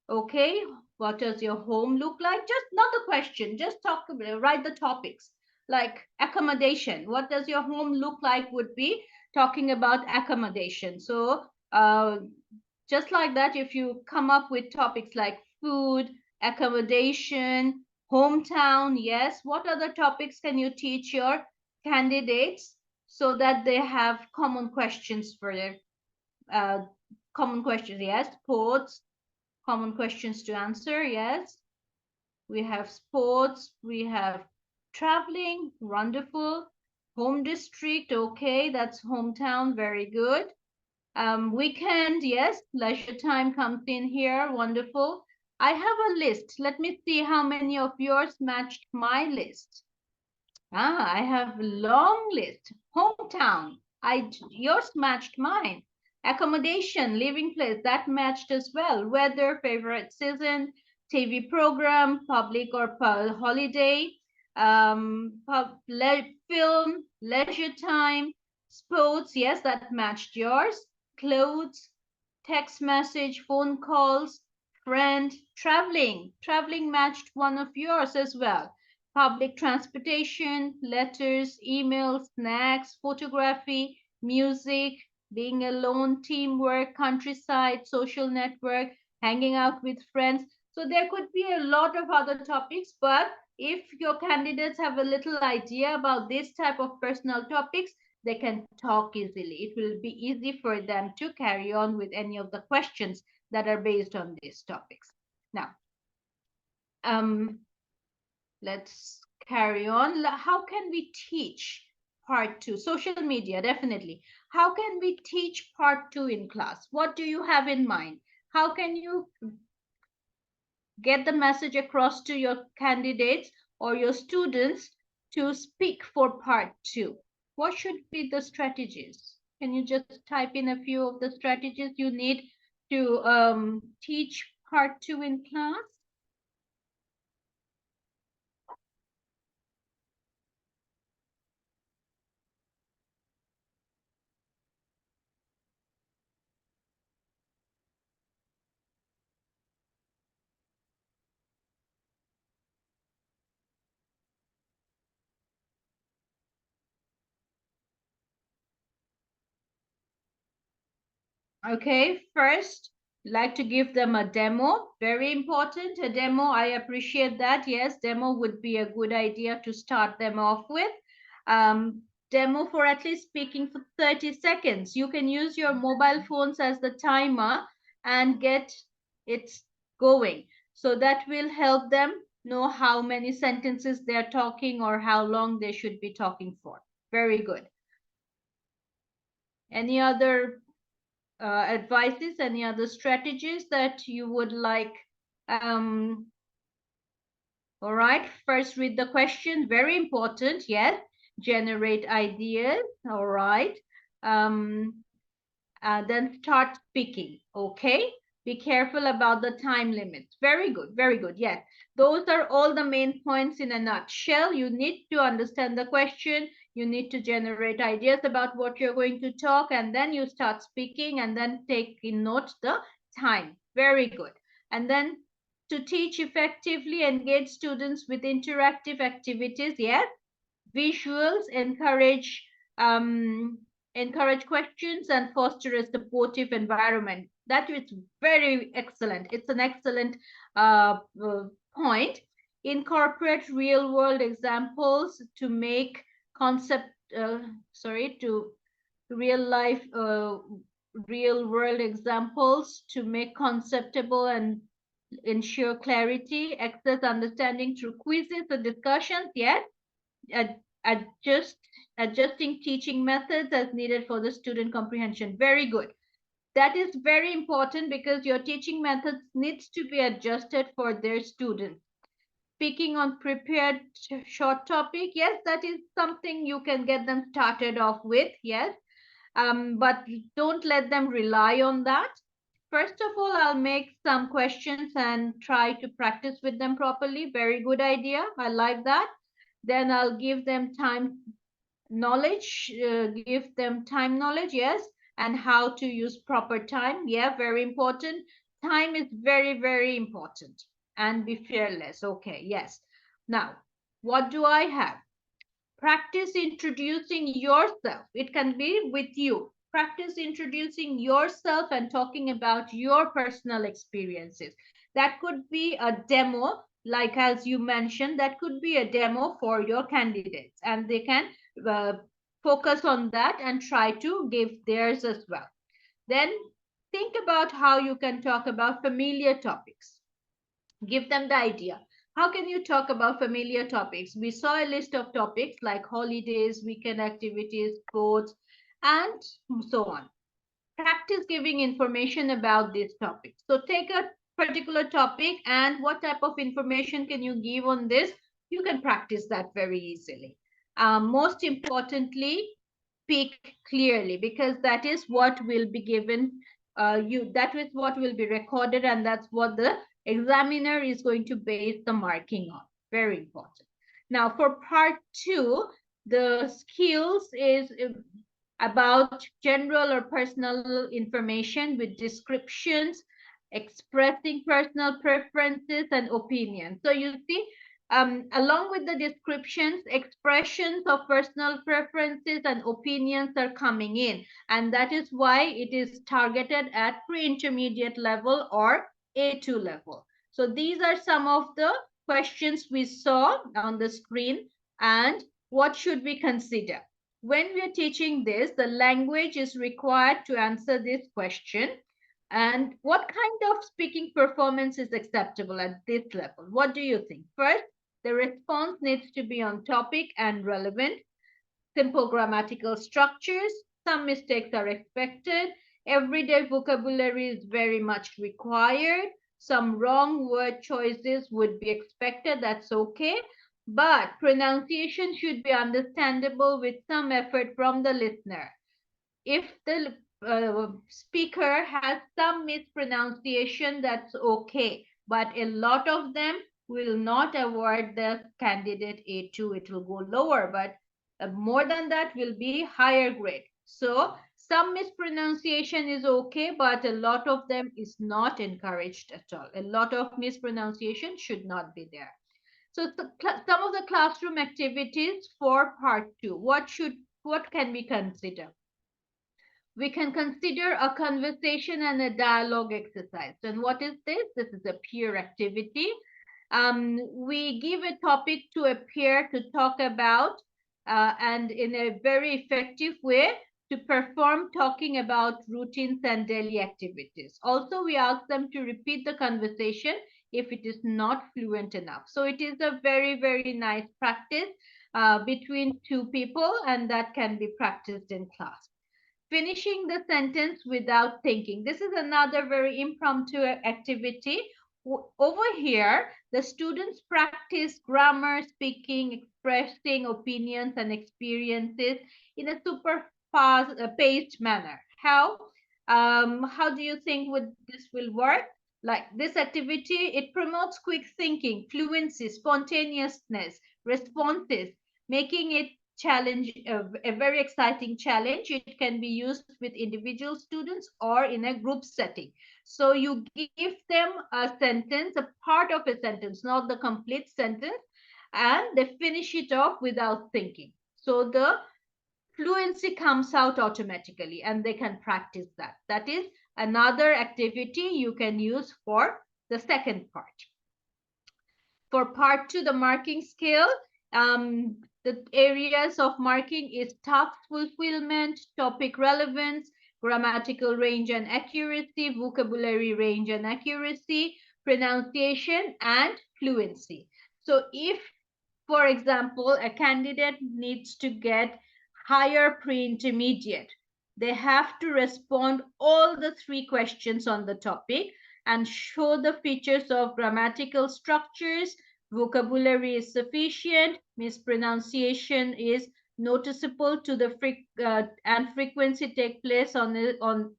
Okay, what does your home look like? Just not the question, just talk about, write the topics. Like accommodation, what does your home look like would be talking about accommodation. So just like that, if you come up with topics like food, accommodation, hometown, yes, what other topics can you teach your candidates so that they have common questions for their common questions? Yes, sports, common questions to answer. Yes, we have sports, we have traveling, wonderful. Home district, okay, that's hometown, very good. Weekend, yes, leisure time comes in here, wonderful. I have a list. Let me see how many of yours matched my list. I have a long list. Hometown, yours matched mine. Accommodation, living place, that matched as well. Weather, favorite season, TV program, public or holiday, film, leisure time, sports, yes, that matched yours. Clothes, text message, phone calls, friend, traveling matched one of yours as well. Public transportation, letters, emails, snacks, photography, music, being alone, teamwork, countryside, social network, hanging out with friends. So there could be a lot of other topics, but if your candidates have a little idea about this type of personal topics, they can talk easily. It will be easy for them to carry on with any of the questions that are based on these topics. Now, let's carry on. How can we teach part 2? Social media, definitely. How can we teach part 2 in class? What do you have in mind? How can you get the message across to your candidates or your students to speak for part 2? What should be the strategies? Can you just type in a few of the strategies you need to teach part 2 in class? Okay, first, like to give them a demo. Very important, a demo. I appreciate that. Yes, demo would be a good idea to start them off with. Demo for at least speaking for 30 seconds. You can use your mobile phones as the timer and get it going. So that will help them know how many sentences they're talking or how long they should be talking for. Very good. Any other advices, any other strategies that you would like? All right, first read the question, very important, yes. Generate ideas, all right. Then start speaking, okay? Be careful about the time limits. Very good, yes. Those are all the main points in a nutshell. You need to understand the question. You need to generate ideas about what you're going to talk, and then you start speaking, and then take in note the time. Very good. And then to teach effectively, engage students with interactive activities. Yes, visuals encourage questions and foster a supportive environment. That is very excellent. It's an excellent point. Incorporate real world examples to make concept to real life real world examples to make conceptable and ensure clarity, access understanding through quizzes and discussions. Yes, adjust adjusting teaching methods as needed for the student comprehension. Very good. That is very important because your teaching methods needs to be adjusted for their students. Speaking on prepared short topic, yes, that is something you can get them started off with. Yes, but don't let them rely on that. First of all, I'll make some questions and try to practice with them properly. Very good idea. I like that. Then I'll give them time knowledge, yes, and how to use proper time. Yeah, very important. Time is very, very important. And be fearless. Okay, yes. Now, what do I have? Practice introducing yourself. It can be with you. Practice introducing yourself and talking about your personal experiences. That could be a demo, like as you mentioned, that could be a demo for your candidates, and they can focus on that and try to give theirs as well. Then think about how you can talk about familiar topics. Give them the idea. How can you talk about familiar topics? We saw a list of topics like holidays, weekend activities, sports, and so on. Practice giving information about these topics. So take a particular topic and what type of information can you give on this? You can practice that very easily. Most importantly, speak clearly, because that is what will be given that is what will be recorded, and that's what the examiner is going to base the marking on. Very important. Now for part 2, the skills is about general or personal information with descriptions, expressing personal preferences and opinions. So you see, along with the descriptions, expressions of personal preferences and opinions are coming in. And that is why it is targeted at pre-intermediate level or A2 level. So these are some of the questions we saw on the screen. And what should we consider? When we are teaching this, the language is required to answer this question. And what kind of speaking performance is acceptable at this level? What do you think? First, the response needs to be on topic and relevant. Simple grammatical structures. Some mistakes are expected. Everyday vocabulary is very much required. Some wrong word choices would be expected. That's okay. But pronunciation should be understandable with some effort from the listener. If the speaker has some mispronunciation, that's okay. But a lot of them will not award the candidate A2. It will go lower, but more than that will be higher grade. So some mispronunciation is okay, but a lot of them is not encouraged at all. A lot of mispronunciation should not be there. So some of the classroom activities for part 2, what can we consider? We can consider a conversation and a dialogue exercise. And what is this? This is a peer activity. We give a topic to a peer to talk about, and in a very effective way to perform talking about routines and daily activities. Also, we ask them to repeat the conversation if it is not fluent enough. So it is a very, very nice practice between two people, and that can be practiced in class. Finishing the sentence without thinking. This is another very impromptu activity. Over here, the students practice grammar, speaking, expressing opinions and experiences in a super fast paced manner. How do you think this will work? Like this activity, it promotes quick thinking, fluency, spontaneousness, responses, making it challenge, a very exciting challenge. It can be used with individual students or in a group setting. So you give them a sentence, a part of a sentence, not the complete sentence, and they finish it off without thinking. So the fluency comes out automatically and they can practice that. That is another activity you can use for the second part. For part 2, the marking scale, the areas of marking is task fulfillment, topic relevance, grammatical range and accuracy, vocabulary range and accuracy, pronunciation, and fluency. So if, for example, a candidate needs to get higher pre-intermediate, they have to respond all the 3 questions on the topic and show the features of grammatical structures, vocabulary is sufficient, mispronunciation is noticeable to the and frequency take place on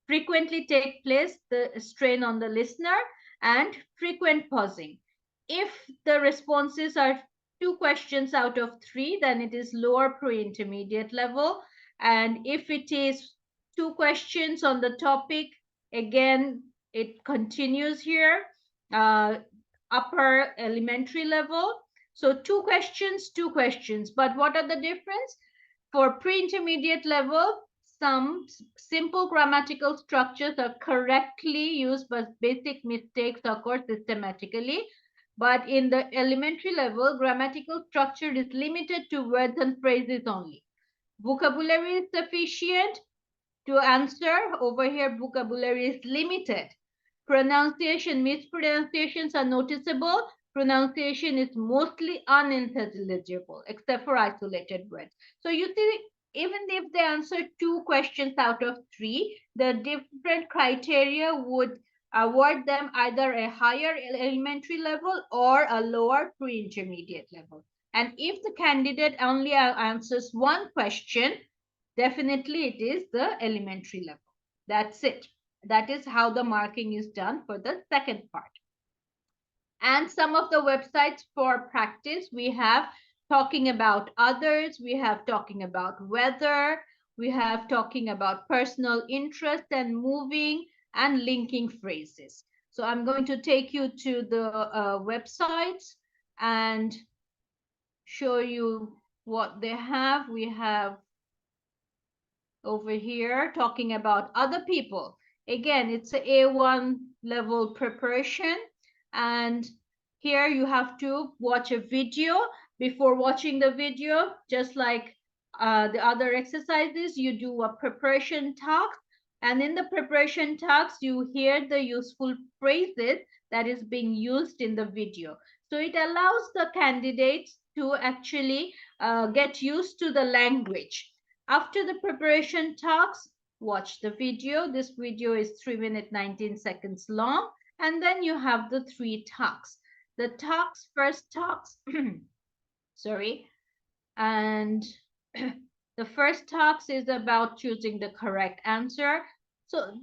frequently take place, the strain on the listener, and frequent pausing. If the responses are 2 questions out of 3, then it is lower pre-intermediate level. And if it is 2 questions on the topic, again, it continues here, upper elementary level. So 2 questions, 2 questions. But what are the difference? For pre-intermediate level, some simple grammatical structures are correctly used, but basic mistakes occur systematically. But in the elementary level, grammatical structure is limited to words and phrases only. Vocabulary is sufficient to answer. Over here, vocabulary is limited. Pronunciation, mispronunciations are noticeable. Pronunciation is mostly unintelligible, except for isolated words. So you see, even if they answer 2 questions out of 3, the different criteria would award them either a higher elementary level or a lower pre-intermediate level. And if the candidate only answers 1 question, definitely it is the elementary level. That's it. That is how the marking is done for the second part. And some of the websites for practice, we have talking about others, we have talking about weather, we have talking about personal interest and moving and linking phrases. So I'm going to take you to the websites and show you what they have. We have over here talking about other people. Again, it's a A1 level preparation, and here you have to watch a video. Before watching the video, just like the other exercises, you do a preparation task, and in the preparation task you hear the useful phrases that is being used in the video. So it allows the candidates to actually get used to the language. After the preparation talks, watch the video. This video is 3 minutes 19 seconds long. And then you have the 3 talks. The talks, first talks, sorry. And the first talks is about choosing the correct answer. So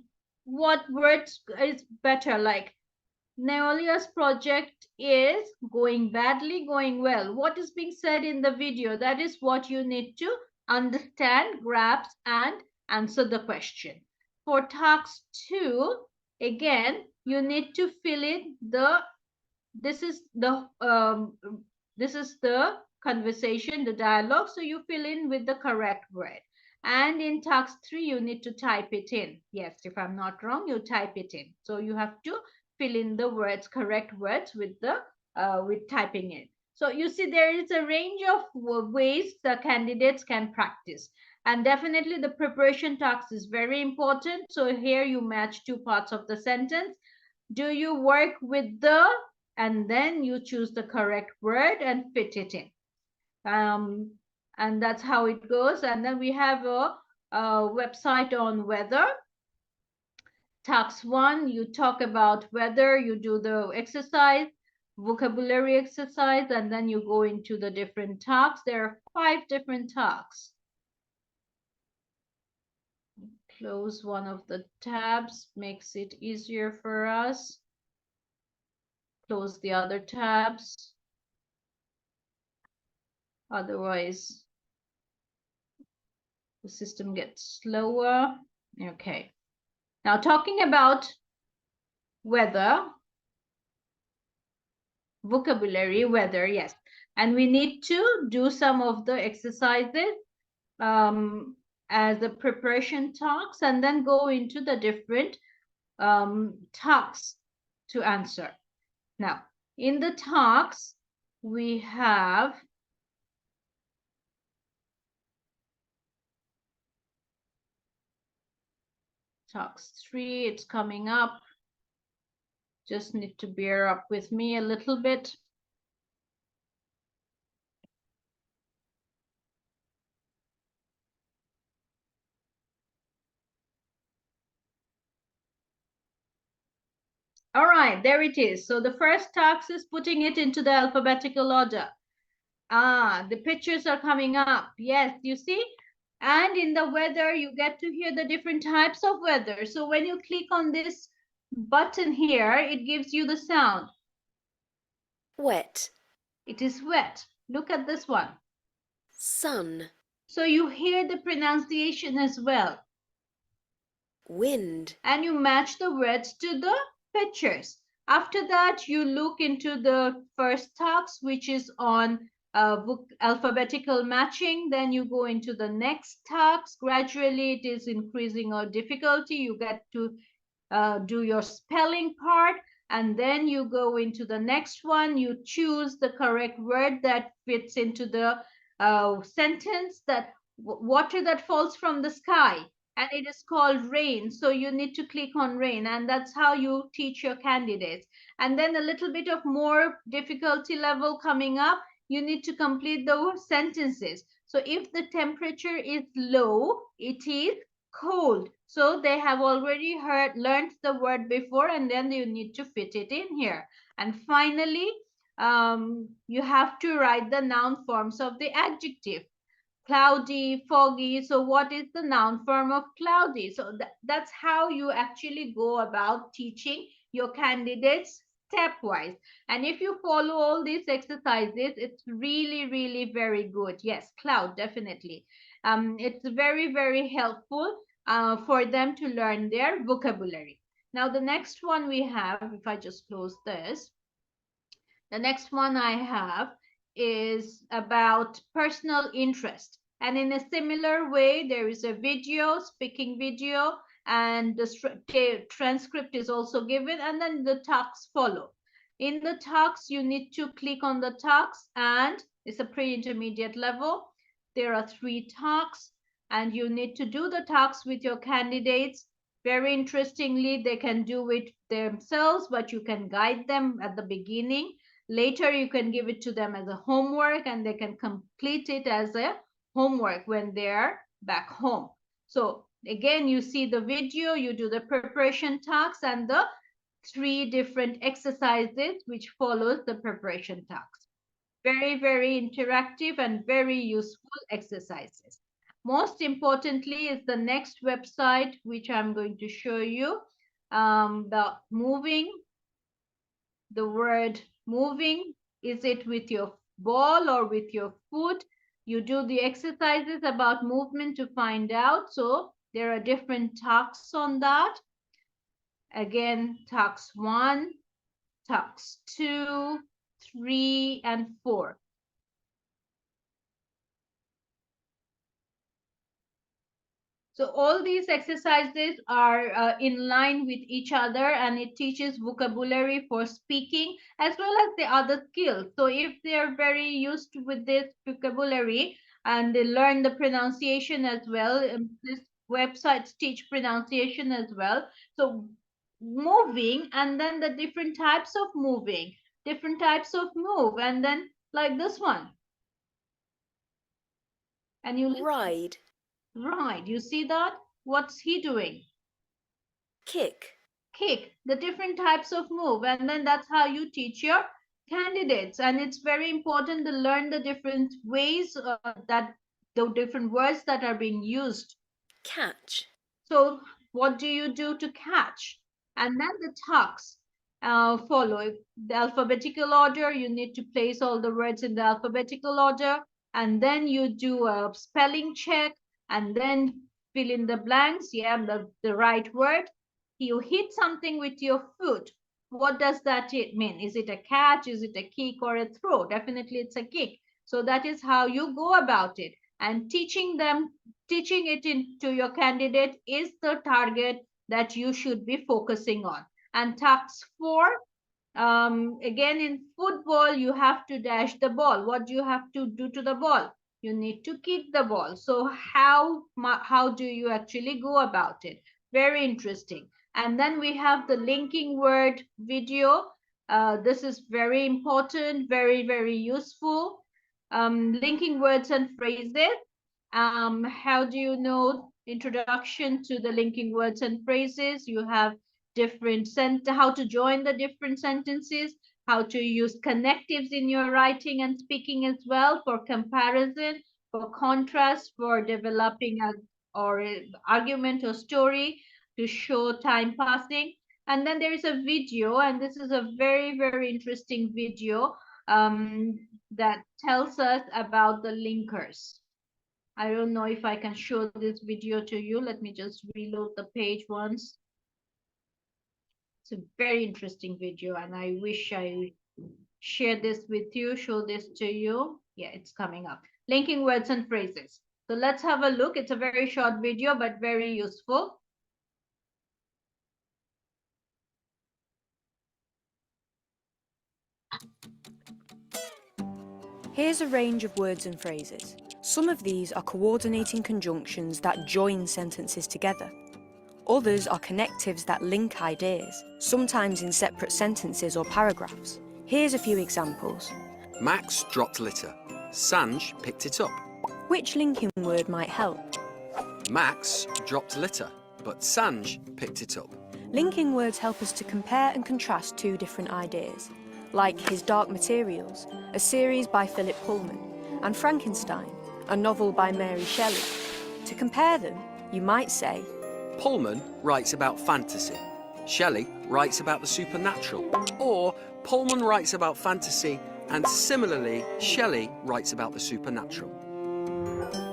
what words is better? Like Neolia's project is going badly, going well. What is being said in the video? That is what you need to understand, grasp, and answer the question. For task 2, again, you need to fill in the, this is the conversation, the dialogue. So you fill in with the correct word. And in task 3, you need to type it in. Yes, if I'm not wrong, you type it in. So you have to fill in the words, correct words with the with typing in. So you see there is a range of ways the candidates can practice. And definitely the preparation task is very important. So here you match 2 parts of the sentence. Do you work with the, and then you choose the correct word and fit it in. And that's how it goes. And then we have a website on weather. Task 1, you talk about weather, you do the exercise, vocabulary exercise, and then you go into the different tasks. There are 5 different tasks. Close one of the tabs, makes it easier for us. Close the other tabs. Otherwise, The system gets slower. Okay. Now talking about weather, vocabulary, weather, yes. And we need to do some of the exercises as the preparation talks and then go into the different talks to answer. Now, in the talks, we have talks 3, it's coming up. Just need to bear up with me a little bit. All right, there it is. So the first task is putting it into the alphabetical order. The pictures are coming up. Yes, you see? And in the weather, you get to hear the different types of weather. So when you click on this button here, it gives you the sound. Wet. It is wet. Look at this one. Sun. So you hear the pronunciation as well. Wind. And you match the words to the pictures. After that, you look into the first task, which is on alphabetical matching. Then you go into the next task. Gradually, it is increasing our difficulty. You get to do your spelling part. And then you go into the next one. You choose the correct word that fits into the sentence, that water that falls from the sky. And it is called rain. So you need to click on rain, and that's how you teach your candidates. And then a little bit of more difficulty level coming up, you need to complete those sentences. So if the temperature is low, it is cold. So they have already learned the word before, and then you need to fit it in here. And finally, you have to write the noun forms of the adjective. Cloudy, foggy. So what is the noun form of cloudy? So that's how you actually go about teaching your candidates stepwise. And if you follow all these exercises, it's really, really very good. Yes, cloud, definitely. It's very, very helpful for them to learn their vocabulary. Now, the next one we have, if I just close this, the next one I have is about personal interest. And in a similar way, there is a video, speaking video, and the transcript is also given, and then the talks follow. In the talks, you need to click on the talks, and it's a pre-intermediate level. There are 3 talks, and you need to do the talks with your candidates. Very interestingly, they can do it themselves, but you can guide them at the beginning. Later, you can give it to them as a homework, and they can complete it as a homework when they're back home. So again, you see the video, you do the preparation tasks and the 3 different exercises which follows the preparation tasks. Very, very interactive and very useful exercises. Most importantly is the next website, which I'm going to show you. The moving, the word moving, is it with your ball or with your foot? You do the exercises about movement to find out. So there are different tasks on that. Again, task 1, task 2, 3, and 4. So all these exercises are in line with each other, and it teaches vocabulary for speaking as well as the other skills. So if they're very used with this vocabulary and they learn the pronunciation as well, this websites teach pronunciation as well. So moving, and then the different types of moving, different types of move, and then like this one. And you Ride. right, you see that? What's he doing? Kick. Kick, the different types of move, and then that's how you teach your candidates. And it's very important to learn the different ways that the different words that are being used. Catch. So what do you do to catch? And then the talks follow the alphabetical order. You need to place all the words in the alphabetical order, and then you do a spelling check. and then fill in the blanks. Yeah, the right word. You hit something with your foot. What does that mean? Is it a catch? Is it a kick or a throw? Definitely it's a kick. So that is how you go about it. And teaching it into your candidate is the target that you should be focusing on. And task 4, again in football, you have to dash the ball. What do you have to do to the ball? You need to kick the ball. So how do you actually go about it? Very interesting. And then we have the linking word video. This is very important, very, very useful. Linking words and phrases. How do you know introduction to the linking words and phrases? You have how to join the different sentences, how to use connectives in your writing and speaking as well, for comparison, for contrast, for developing an argument or story to show time passing. And then there is a video, and this is a very, very interesting video that tells us about the linkers. I don't know if I can show this video to you. Let me just reload the page once. It's a very interesting video, and I wish I share this with you, show this to you. Yeah, it's coming up. Linking words and phrases. So let's have a look. It's a very short video, but very useful. Here's a range of words and phrases. Some of these are coordinating conjunctions that join sentences together. Others are connectives that link ideas, sometimes in separate sentences or paragraphs. Here's a few examples. Max dropped litter. Sanj picked it up. Which linking word might help? Max dropped litter, but Sanj picked it up. Linking words help us to compare and contrast two different ideas, like His Dark Materials, a series by Philip Pullman, and Frankenstein, a novel by Mary Shelley. To compare them, you might say, Pullman writes about fantasy. Shelley writes about the supernatural. Or Pullman writes about fantasy, and similarly, Shelley writes about the supernatural.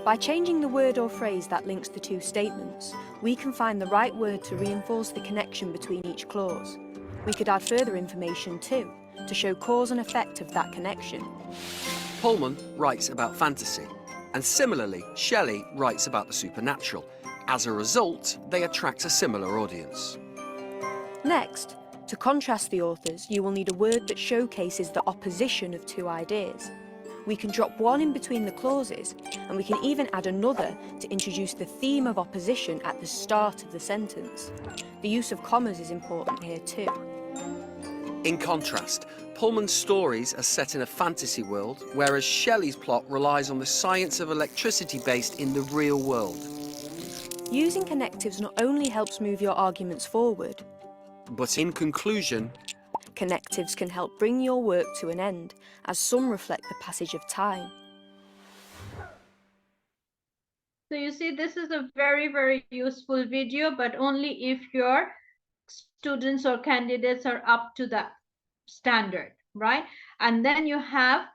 By changing the word or phrase that links the two statements, we can find the right word to reinforce the connection between each clause. We could add further information too, to show cause and effect of that connection. Pullman writes about fantasy, and similarly, Shelley writes about the supernatural. As a result, they attract a similar audience. Next, to contrast the authors, you will need a word that showcases the opposition of two ideas. We can drop one in between the clauses, and we can even add another to introduce the theme of opposition at the start of the sentence. The use of commas is important here too. In contrast, Pullman's stories are set in a fantasy world, whereas Shelley's plot relies on the science of electricity based in the real world. Using connectives not only helps move your arguments forward, but in conclusion, connectives can help bring your work to an end, as some reflect the passage of time. So you see, this is a very, very useful video, but only if your students or candidates are up to that standard, right? And then you have,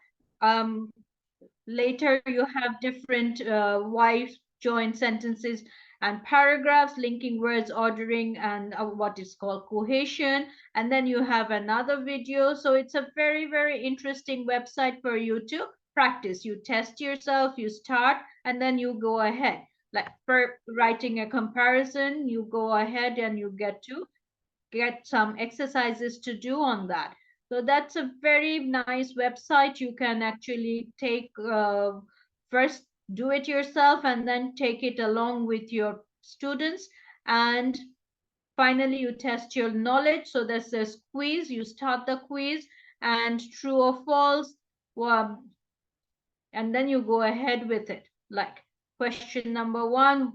later you have different why join sentences and paragraphs, linking words, ordering, and what is called cohesion. And then you have another video. So it's a very, very interesting website for you to practice. You test yourself, you start, and then you go ahead. Like for writing a comparison, you go ahead and you get some exercises to do on that. So that's a very nice website. You can actually take first do it yourself and then take it along with your students, and finally you test your knowledge. So there's a quiz. You start the quiz and true or false, and then you go ahead with it. Like question number 1,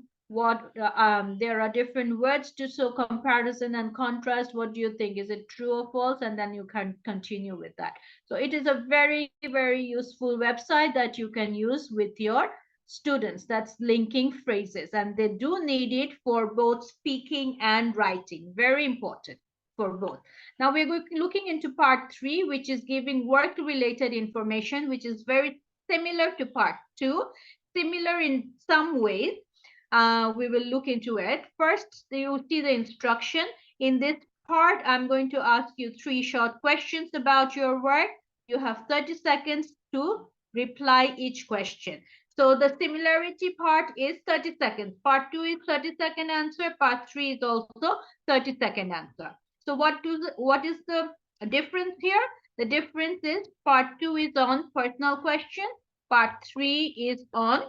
there are different words to show comparison and contrast. What do you think? Is it true or false? And then you can continue with that. So it is a very, very useful website that you can use with your students. That's linking phrases, and they do need it for both speaking and writing. Very important for both. Now we're looking into part 3, which is giving work related information, which is very similar to part 2, similar in some ways. We will look into it. First, you see the instruction. In this part, I'm going to ask you 3 short questions about your work. You have 30 seconds to reply each question. So the similarity part is 30 seconds. Part 2 is 30-second answer. Part 3 is also 30-second answer. So what is the difference here? The difference is part 2 is on personal question. Part 3 is on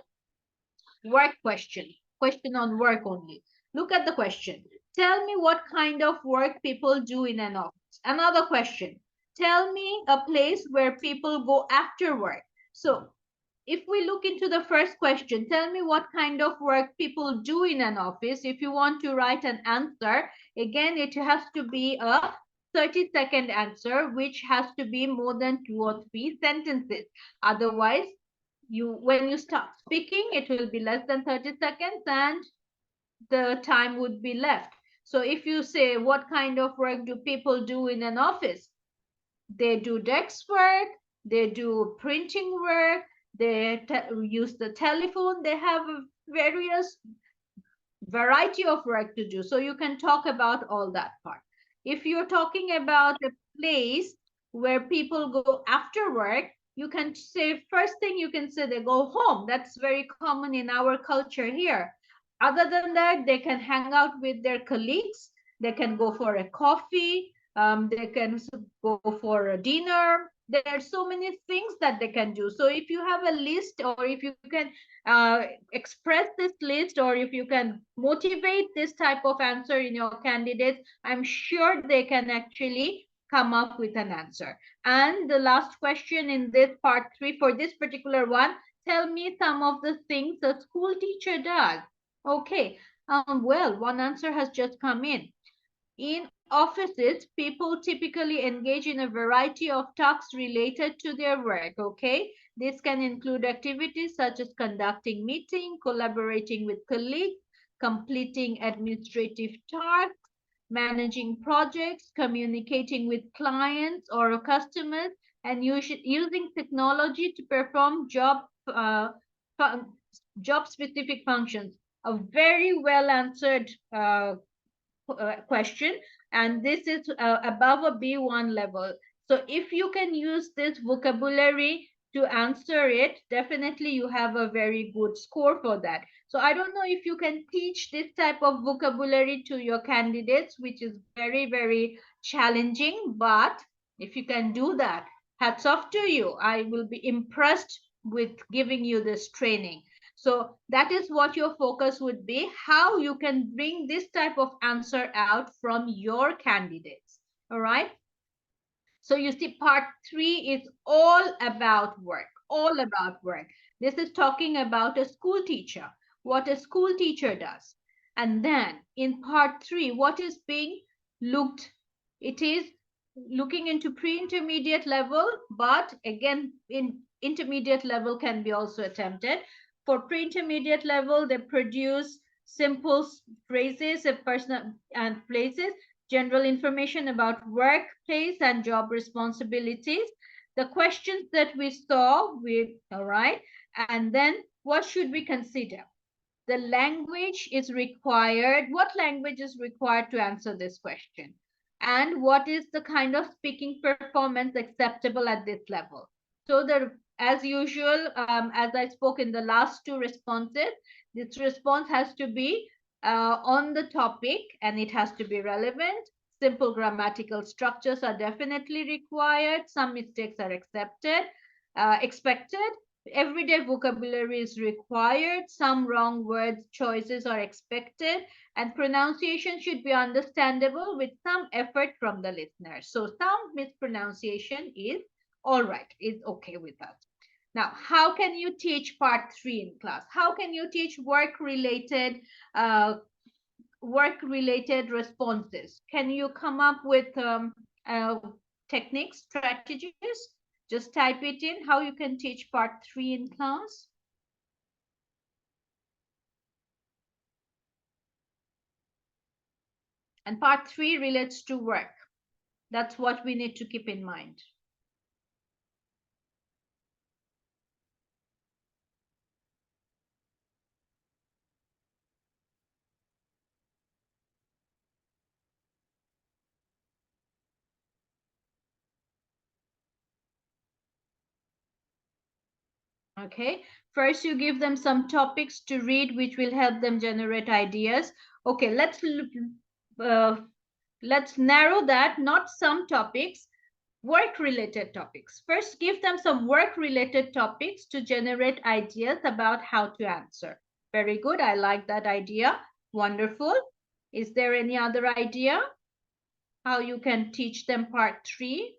work question. Question on work only. Look at the question. Tell me what kind of work people do in an office. Another question. Tell me a place where people go after work. So if we look into the first question, tell me what kind of work people do in an office. If you want to write an answer, again, it has to be a 30-second answer, which has to be more than 2 or 3 sentences. Otherwise, when you start speaking, it will be less than 30 seconds and the time would be left. So if you say, what kind of work do people do in an office? They do desk work, they do printing work, they use the telephone, they have various variety of work to do. So you can talk about all that part. If you're talking about a place where people go after work, you can say, first thing you can say, they go home. That's very common in our culture here. Other than that, they can hang out with their colleagues. They can go for a coffee. They can go for a dinner. There are so many things that they can do. So if you have a list, or if you can express this list, or if you can motivate this type of answer in your candidates, I'm sure they can actually come up with an answer. And the last question in this part 3 for this particular one, tell me some of the things a school teacher does. Okay, well, one answer has just come in. In offices, people typically engage in a variety of tasks related to their work, okay? This can include activities such as conducting meetings, collaborating with colleagues, completing administrative tasks, managing projects, communicating with clients or customers, and using technology to perform job-specific functions. A very well answered question, and this is above a B1 level. So if you can use this vocabulary to answer it, definitely you have a very good score for that. So I don't know if you can teach this type of vocabulary to your candidates, which is very, very challenging, but if you can do that, hats off to you. I will be impressed with giving you this training. So that is what your focus would be, how you can bring this type of answer out from your candidates. All right. So you see, part 3 is all about work, all about work. This is talking about a school teacher, what a school teacher does. And then in part 3, what is being looked, it is looking into pre-intermediate level, but again, in intermediate level can be also attempted. For pre-intermediate level, they produce simple phrases of personal and places, general information about workplace and job responsibilities. The questions that we saw, all right, and then what should we consider? The language is required. What language is required to answer this question? And what is the kind of speaking performance acceptable at this level? So as usual, as I spoke in the last 2 responses, this response has to be on the topic, and it has to be relevant. Simple grammatical structures are definitely required. Some mistakes are expected. Everyday vocabulary is required. Some wrong word choices are expected, and pronunciation should be understandable with some effort from the listener. So some mispronunciation is all right, is okay with us. Now, how can you teach part 3 in class? How can you teach work-related responses? Can you come up with techniques, strategies? Just type it in, how you can teach part 3 in class. And part 3 relates to work. That's what we need to keep in mind. Okay, first you give them some topics to read which will help them generate ideas. Okay, let's narrow that, not some topics, work related topics. First, give them some work related topics to generate ideas about how to answer. Very good, I like that idea. Wonderful. Is there any other idea how you can teach them part 3,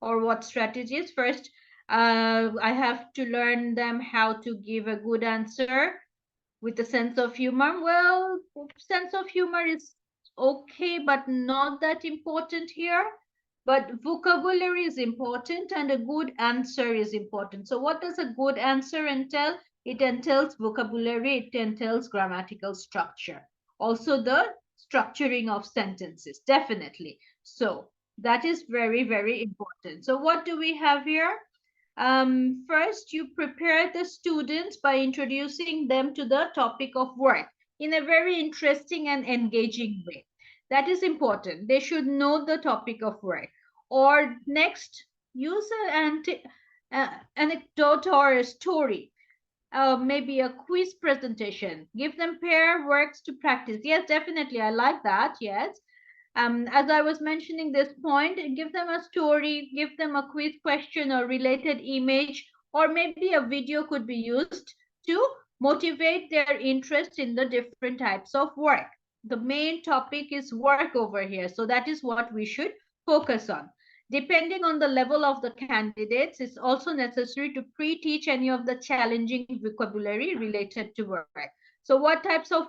or what strategies? First, I have to learn them how to give a good answer with a sense of humor. Well, sense of humor is okay, but not that important here. But vocabulary is important and a good answer is important. So what does a good answer entail? It entails vocabulary, it entails grammatical structure. Also the structuring of sentences, definitely. So that is very, very important. So what do we have here? First, you prepare the students by introducing them to the topic of work in a very interesting and engaging way. That is important. They should know the topic of work. Or next, use an anecdote or a story. Maybe a quiz presentation. Give them pair works to practice. Yes, definitely. I like that. Yes. As I was mentioning this point, give them a story, give them a quiz question or related image, or maybe a video could be used to motivate their interest in the different types of work. The main topic is work over here, so that is what we should focus on. Depending on the level of the candidates, it's also necessary to pre-teach any of the challenging vocabulary related to work. So what types of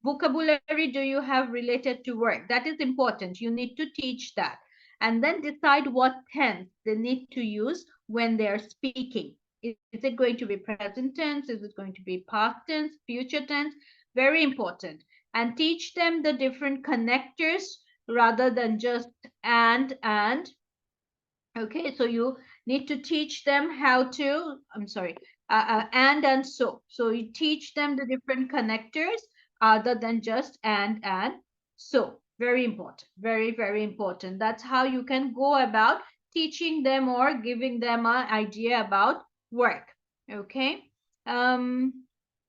vocabulary do you have related to work? That is important. You need to teach that. And then decide what tense they need to use when they are speaking. Is it going to be present tense? Is it going to be past tense, future tense? Very important. And teach them the different connectors rather than just and. Okay, so you need to teach them how to, and so. So you teach them the different connectors other than just and so. Very important, very, very important. That's how you can go about teaching them or giving them an idea about work. Okay,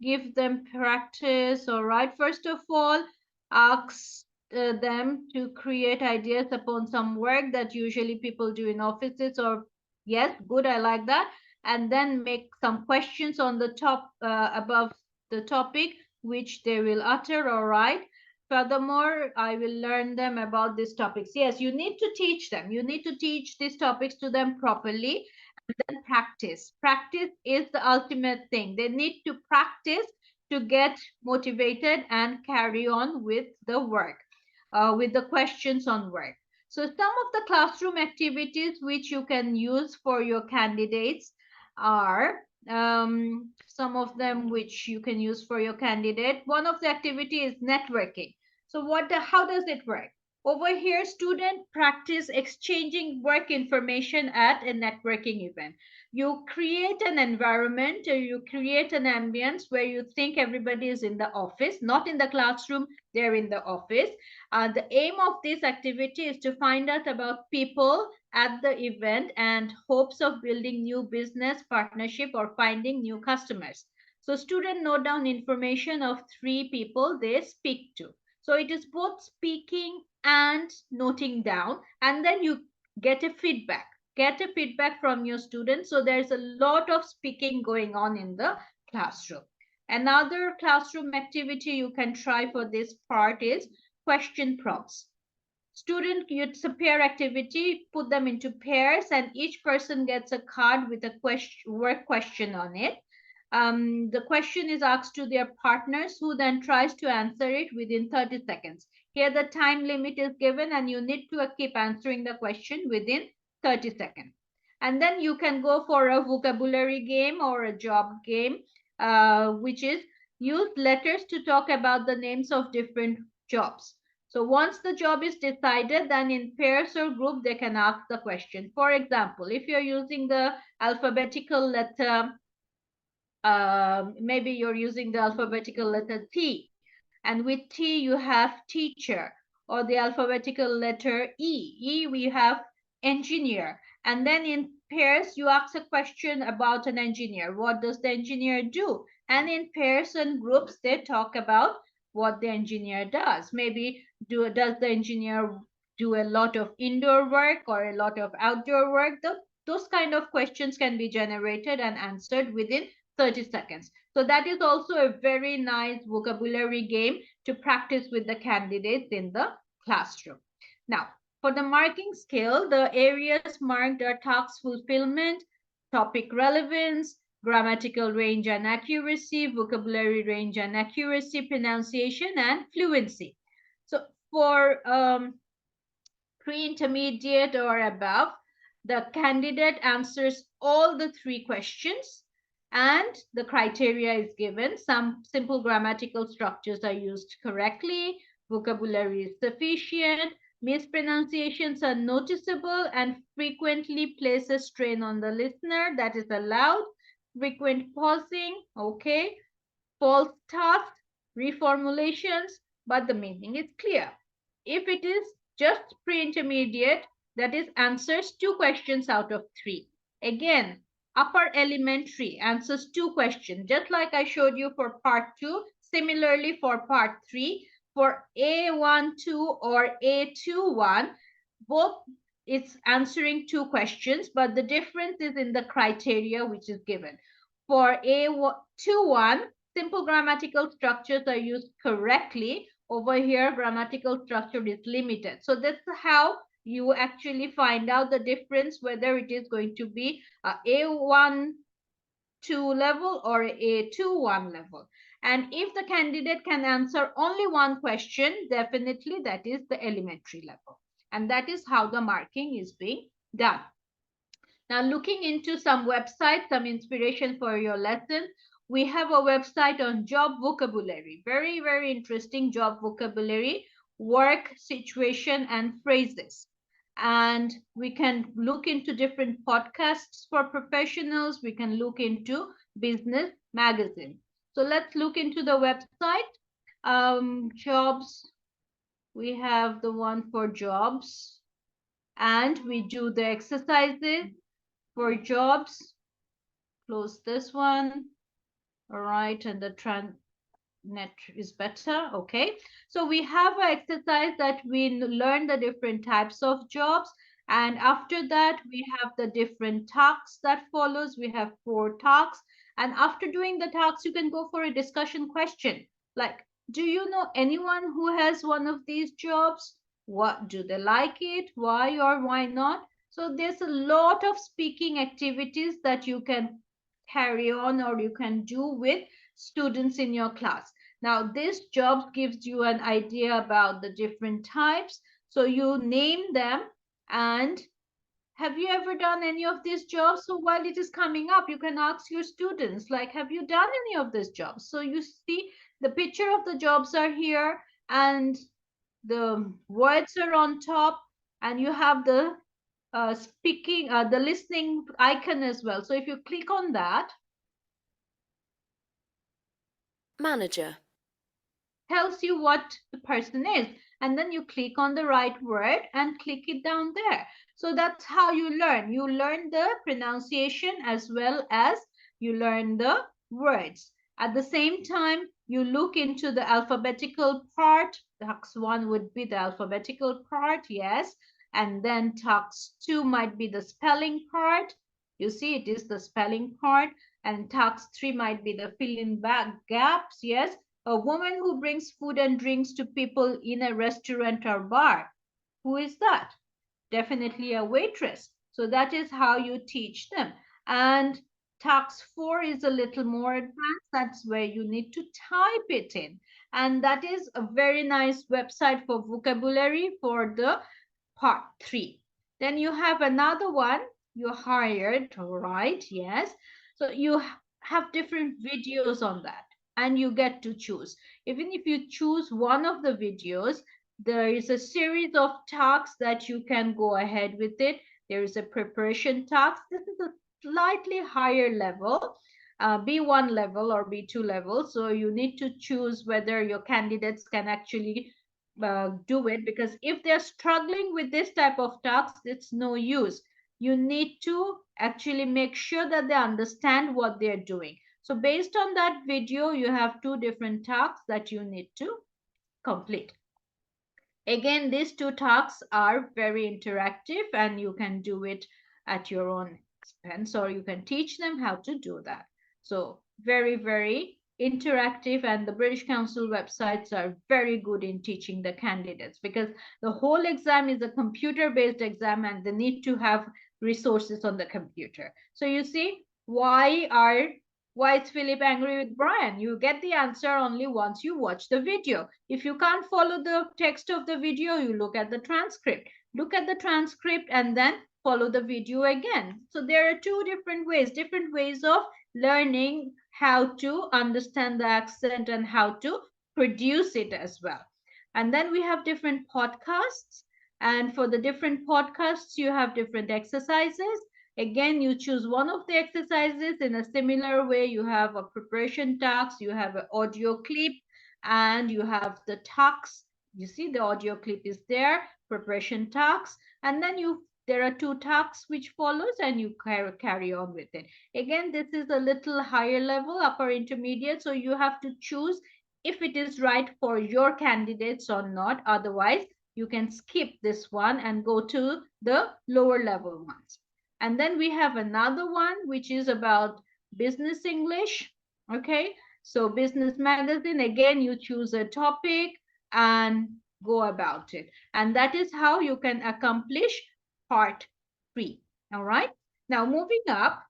give them practice. All right, first of all, ask them to create ideas upon some work that usually people do in offices, or yes, good, I like that. And then make some questions on the top above the topic which they will utter. All right, furthermore, I will learn them about these topics. Yes, you need to teach them, you need to teach these topics to them properly. And then practice is the ultimate thing. They need to practice to get motivated and carry on with the work. With the questions on work. So some of the classroom activities which you can use for your candidates are some of them which you can use for your candidate. One of the activity is networking. So how does it work? Over here, student practice exchanging work information at a networking event. You create an environment, or you create an ambience where you think everybody is in the office, not in the classroom, they're in the office. The aim of this activity is to find out about people at the event and hopes of building new business partnership or finding new customers. So students note down information of 3 people they speak to. So it is both speaking and noting down, and then you get a feedback from your students. So there's a lot of speaking going on in the classroom. Another classroom activity you can try for this part is question prompts. Student, it's a pair activity, put them into pairs, and each person gets a card with a work question on it. The question is asked to their partners, who then tries to answer it within 30 seconds. Here the time limit is given and you need to keep answering the question within 30 seconds. And then you can go for a vocabulary game or a job game, which is use letters to talk about the names of different jobs. So once the job is decided, then in pairs or group, they can ask the question. For example, if you're using the alphabetical letter, maybe you're using the alphabetical letter T, and with T you have teacher, or the alphabetical letter E. We have engineer. And then in pairs, you ask a question about an engineer. What does the engineer do? And in pairs and groups, they talk about what the engineer does. Maybe does the engineer do a lot of indoor work or a lot of outdoor work? Those kind of questions can be generated and answered within 30 seconds. So that is also a very nice vocabulary game to practice with the candidates in the classroom. Now, for the marking scale, the areas marked are task fulfillment, topic relevance, grammatical range and accuracy, vocabulary range and accuracy, pronunciation, and fluency. So for pre-intermediate or above, the candidate answers all the 3 questions and the criteria is given. Some simple grammatical structures are used correctly, vocabulary is sufficient, mispronunciations are noticeable and frequently place a strain on the listener, that is allowed, frequent pausing, okay, false starts, reformulations, but the meaning is clear. If it is just pre-intermediate, that is answers 2 questions out of 3. Again, upper elementary answers 2 questions, just like I showed you for part 2. Similarly for part 3, for A12 or A21, both it's answering 2 questions, but the difference is in the criteria which is given. For A21, simple grammatical structures are used correctly. Over here, grammatical structure is limited. So that's how you actually find out the difference, whether it is going to be a A12 level or A21 level. And if the candidate can answer only 1 question, definitely that is the elementary level. And that is how the marking is being done. Now, looking into some websites, some inspiration for your lesson, we have a website on job vocabulary. Very, very interesting job vocabulary, work, situation, and phrases. And we can look into different podcasts for professionals. We can look into business magazine. So let's look into the website. Jobs, we have the one for jobs. And we do the exercises for jobs. Close this one. All right, and the net is better. Okay, so we have an exercise that we learn the different types of jobs, and after that we have the different tasks that follows. We have 4 tasks, and after doing the tasks you can go for a discussion question like, do you know anyone who has one of these jobs? What do they like it? Why or why not? So there's a lot of speaking activities that you can carry on or you can do with students in your class. Now, this job gives you an idea about the different types. So you name them, and have you ever done any of these jobs? So while it is coming up, you can ask your students, like, have you done any of these jobs? So you see the picture of the jobs are here and the words are on top, and you have the the listening icon as well. So if you click on that, Manager. tells you what the person is, and then you click on the right word and click it down there. So that's how you learn. You learn the pronunciation as well as you learn the words. At the same time, you look into the alphabetical part. Task 1 would be the alphabetical part, yes. And then task 2 might be the spelling part. You see, it is the spelling part. And task 3 might be the fill in back gaps, yes. A woman who brings food and drinks to people in a restaurant or bar. Who is that? Definitely a waitress. So that is how you teach them. And task 4 is a little more advanced. That's where you need to type it in. And that is a very nice website for vocabulary for the part 3. Then you have another one. You're hired, all right? Yes. So you have different videos on that, and you get to choose. Even if you choose one of the videos, there is a series of tasks that you can go ahead with it. There is a preparation task. This is a slightly higher level, B1 level or B2 level. So you need to choose whether your candidates can actually do it, because if they're struggling with this type of tasks, it's no use. You need to actually make sure that they understand what they're doing. So based on that video, you have 2 different tasks that you need to complete. Again, these 2 tasks are very interactive and you can do it at your own expense, or you can teach them how to do that. So very, very interactive, and the British Council websites are very good in teaching the candidates, because the whole exam is a computer-based exam and they need to have resources on the computer. So you see, why is Philip angry with Brian? You get the answer only once you watch the video. If you can't follow the text of the video, you look at the transcript. Look at the transcript and then follow the video again. So there are 2 different ways of learning how to understand the accent and how to produce it as well. And then we have different podcasts. And for the different podcasts, you have different exercises. Again, you choose one of the exercises. In a similar way, you have a preparation task, you have an audio clip, and you have the tasks. You see the audio clip is there, preparation tasks, and then there are 2 tasks which follows, and you carry on with it. Again, this is a little higher level, upper intermediate, so you have to choose if it is right for your candidates or not. Otherwise, you can skip this one and go to the lower level ones. And then we have another one, which is about business English. Okay, so business magazine, again, you choose a topic and go about it. And that is how you can accomplish part 3. All right, now moving up,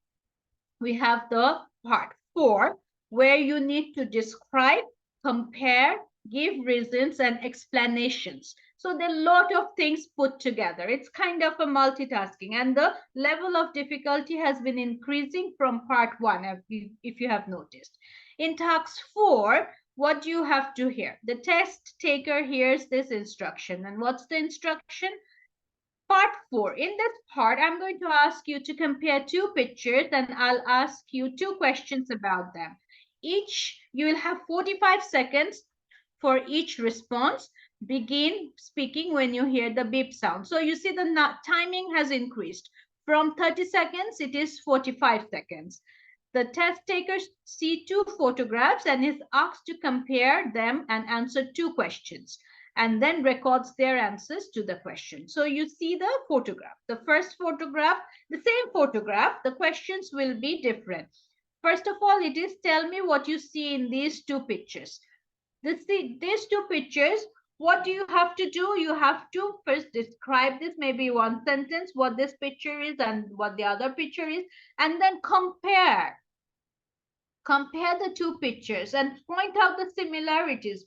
we have the part 4, where you need to describe, compare, give reasons and explanations. So there are a lot of things put together. It's kind of a multitasking, and the level of difficulty has been increasing from part 1, if you have noticed. In task 4, what do you have to hear? The test taker hears this instruction. And what's the instruction? Part 4. In this part, I'm going to ask you to compare 2 pictures and I'll ask you 2 questions about them. You will have 45 seconds for each response. Begin speaking when you hear the beep sound. So you see the timing has increased. From 30 seconds, it is 45 seconds. The test taker sees 2 photographs and is asked to compare them and answer 2 questions, and then records their answers to the question. So you see the photograph. The first photograph, the same photograph, the questions will be different. First of all, it is tell me what you see in these 2 pictures. These 2 pictures, what do you have to do? You have to first describe this, maybe 1 sentence, what this picture is and what the other picture is, and then compare the 2 pictures and point out the similarities.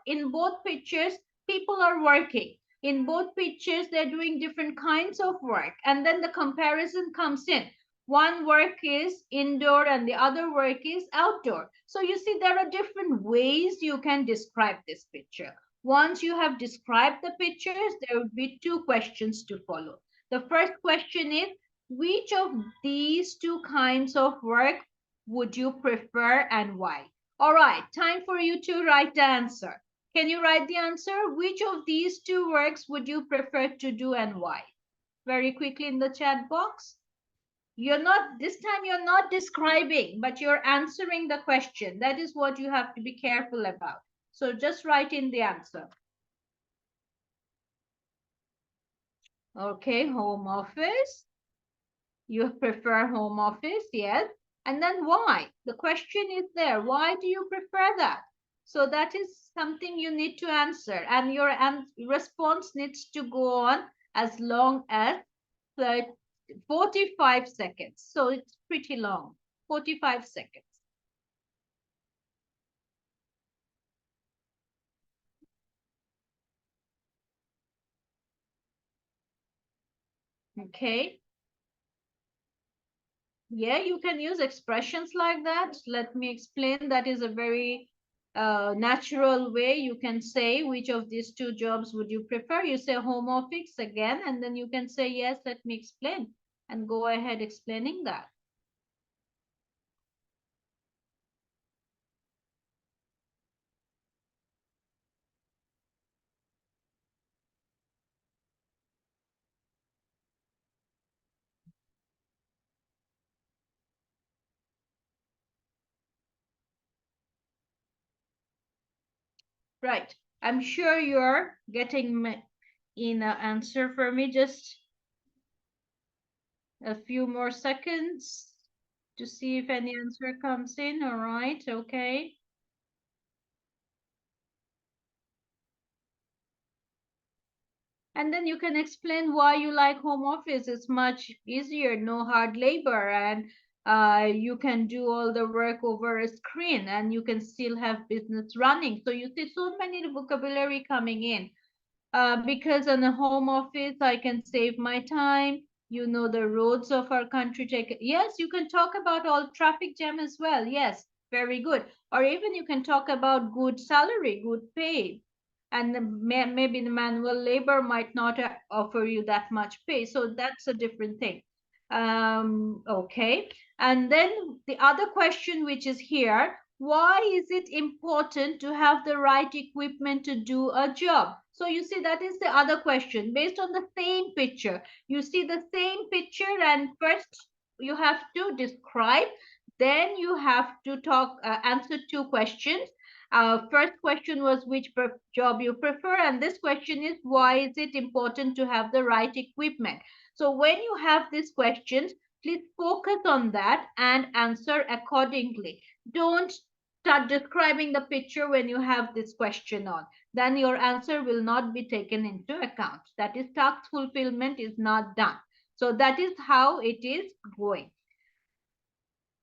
In both pictures, people are working. In both pictures, they're doing different kinds of work. And then the comparison comes in. One work is indoor and the other work is outdoor. So you see, there are different ways you can describe this picture. Once you have described the pictures, there will be 2 questions to follow. The first question is, which of these 2 kinds of work would you prefer and why? All right, time for you to write the answer. Can you write the answer? Which of these 2 works would you prefer to do and why? Very quickly in the chat box. This time you're not describing, but you're answering the question. That is what you have to be careful about. So just write in the answer. Okay, home office. You prefer home office, yes. And then why? The question is there. Why do you prefer that? So that is something you need to answer. And your response needs to go on as long as 45 seconds. So it's pretty long, 45 seconds. Okay. Yeah, you can use expressions like that. Let me explain. That is a very natural way. You can say, which of these 2 jobs would you prefer? You say home office again, and then you can say, yes, let me explain, and go ahead explaining that. Right. I'm sure you're getting in an answer for me. Just a few more seconds to see if any answer comes in. All right. Okay. And then you can explain why you like home office. It's much easier, no hard labor, and you can do all the work over a screen, and you can still have business running. So you see so many vocabulary coming in. Because on a home office, I can save my time. You know the roads of our country. Yes, you can talk about all traffic jam as well. Yes, very good. Or even you can talk about good salary, good pay, and maybe the manual labor might not offer you that much pay. So that's a different thing. Okay. And then the other question which is here, why is it important to have the right equipment to do a job? So you see, that is the other question based on the same picture. You see the same picture, and first you have to describe, then you have to answer two questions. First question was which job you prefer, and this question is why is it important to have the right equipment? So when you have these questions, please focus on that and answer accordingly. Don't start describing the picture when you have this question on. Then your answer will not be taken into account. That is, task fulfillment is not done. So that is how it is going.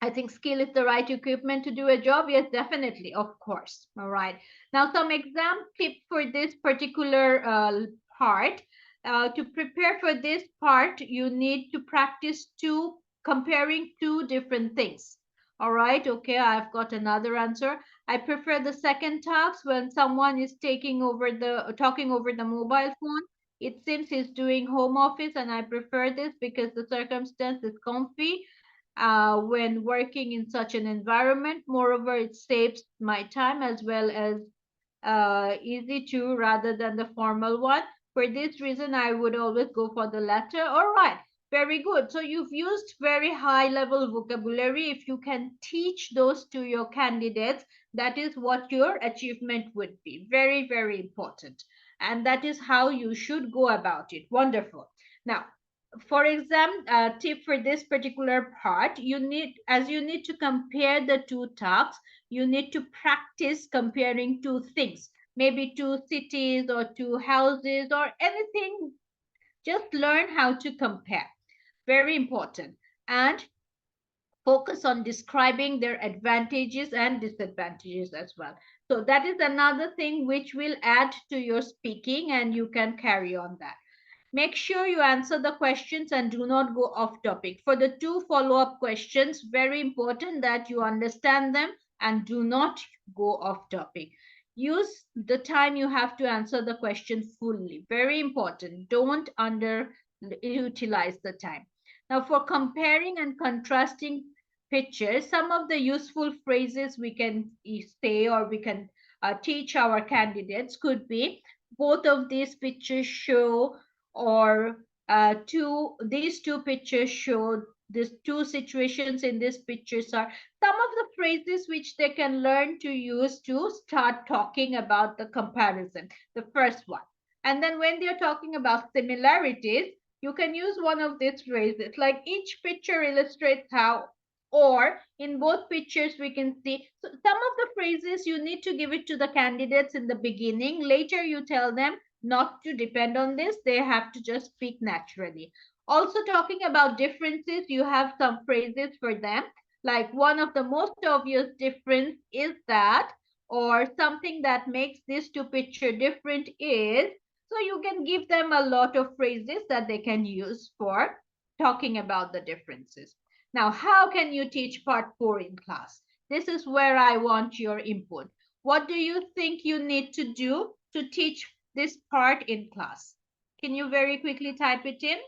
I think skill is the right equipment to do a job. Yes, definitely, of course. All right. Now, some exam tips for this particular part. To prepare for this part, you need to practice comparing two different things. All right. Okay, I've got another answer. I prefer the second task when someone is talking over the mobile phone. It seems he's doing home office, and I prefer this because the circumstance is comfy when working in such an environment. Moreover, it saves my time as well as easy to rather than the formal one. For this reason, I would always go for the latter. All right, very good. So you've used very high level vocabulary. If you can teach those to your candidates, that is what your achievement would be. Very, very important. And that is how you should go about it. Wonderful. Now, for exam tip for this particular part, you need to compare the two tasks, you need to practice comparing two things, maybe two cities or two houses or anything. Just learn how to compare. Very important. And focus on describing their advantages and disadvantages as well. So that is another thing which will add to your speaking, and you can carry on that. Make sure you answer the questions and do not go off topic. For the two follow-up questions, very important that you understand them and do not go off topic. Use the time you have to answer the question fully. Very important. Don't underutilize the time. Now, for comparing and contrasting pictures, some of the useful phrases we can say or we can teach our candidates could be, both of these pictures show, or these two pictures show, these two situations in these pictures are some of the phrases which they can learn to use to start talking about the comparison, the first one. And then when they're talking about similarities, you can use one of these phrases like each picture illustrates how, or in both pictures we can see. So some of the phrases you need to give it to the candidates in the beginning. Later you tell them not to depend on this. They have to just speak naturally. Also, talking about differences, you have some phrases for them. Like, one of the most obvious difference is that, or something that makes this two picture different is. So you can give them a lot of phrases that they can use for talking about the differences. Now, how can you teach part 4 in class? This is where I want your input. What do you think you need to do to teach this part in class? Can you very quickly type it in?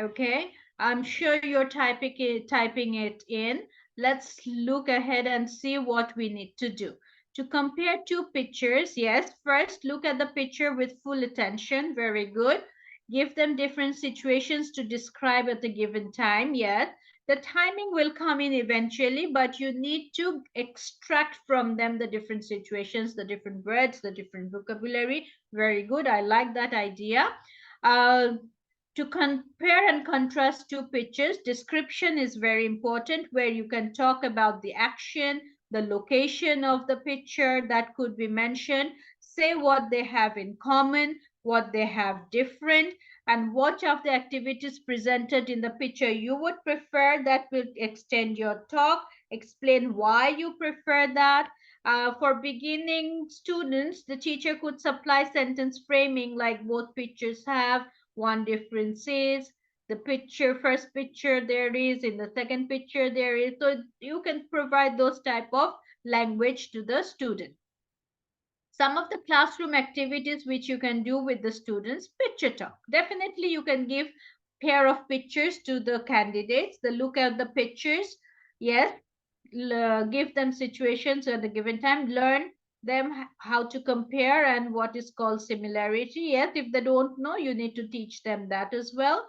Okay, I'm sure you're typing it in. Let's look ahead and see what we need to do. To compare two pictures, yes, first look at the picture with full attention. Very good. Give them different situations to describe at a given time. Yes, the timing will come in eventually, but you need to extract from them the different situations, the different words, the different vocabulary. Very good. I like that idea. Uh, to compare and contrast two pictures, description is very important, where you can talk about the action, the location of the picture that could be mentioned, say what they have in common, what they have different, and what of the activities presented in the picture you would prefer. That will extend your talk. Explain why you prefer that. For beginning students, the teacher could supply sentence framing like both pictures have. One difference is the picture, first picture there is, in the second picture there is. So you can provide those type of language to the student. Some of the classroom activities which you can do with the students, picture talk. Definitely you can give pair of pictures to the candidates. They look at the pictures. Yes, give them situations at a given time. Learn them how to compare and what is called similarity. Yes, if they don't know, you need to teach them that as well.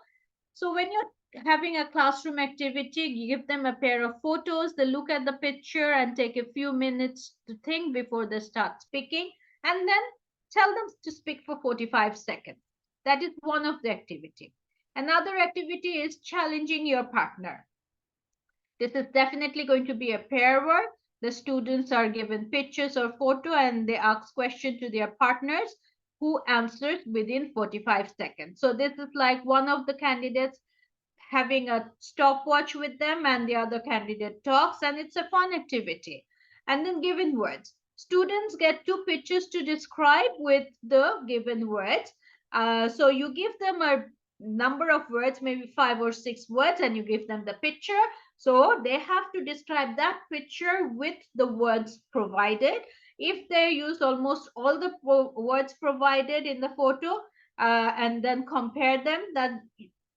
So when you're having a classroom activity, you give them a pair of photos. They look at the picture and take a few minutes to think before they start speaking, and then tell them to speak for 45 seconds. That is one of the activity. Another activity is challenging your partner. This is definitely going to be a pair work. The students are given pictures or photo and they ask questions to their partners who answers within 45 seconds. So this is like one of the candidates having a stopwatch with them and the other candidate talks, and it's a fun activity. And then given words. Students get two pictures to describe with the given words. So you give them a number of words, maybe 5 or 6 words, and you give them the picture. So they have to describe that picture with the words provided. If they use almost all the words provided in the photo and then compare them, that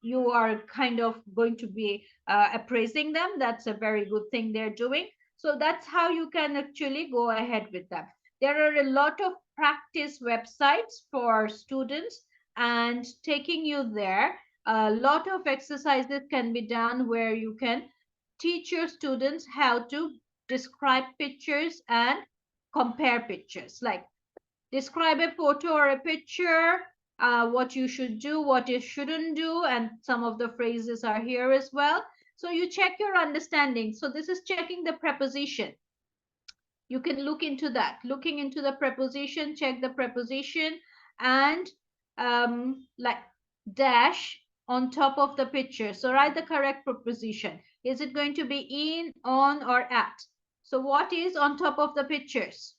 you are kind of going to be appraising them. That's a very good thing they're doing. So that's how you can actually go ahead with them. There are a lot of practice websites for students and taking you there. A lot of exercises can be done where you can teach your students how to describe pictures and compare pictures. Like describe a photo or a picture, what you should do, what you shouldn't do, and some of the phrases are here as well. So you check your understanding. So this is checking the preposition. You can look into that. Looking into the preposition, check the preposition, and like dash on top of the picture. So write the correct preposition. Is it going to be in, on, or at? So what is on top of the pictures?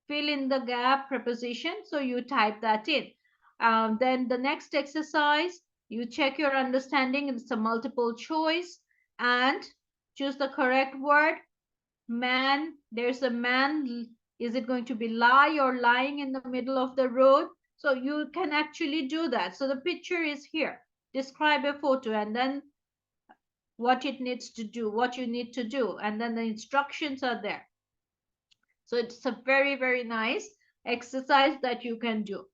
Fill in the gap preposition. So you type that in. Then the next exercise, you check your understanding. It's a multiple choice and choose the correct word. Man, there's a man. Is it going to be lie or lying in the middle of the road? So you can actually do that. So the picture is here. Describe a photo and then what it needs to do, what you need to do. And then the instructions are there. So it's a very, very nice exercise that you can do.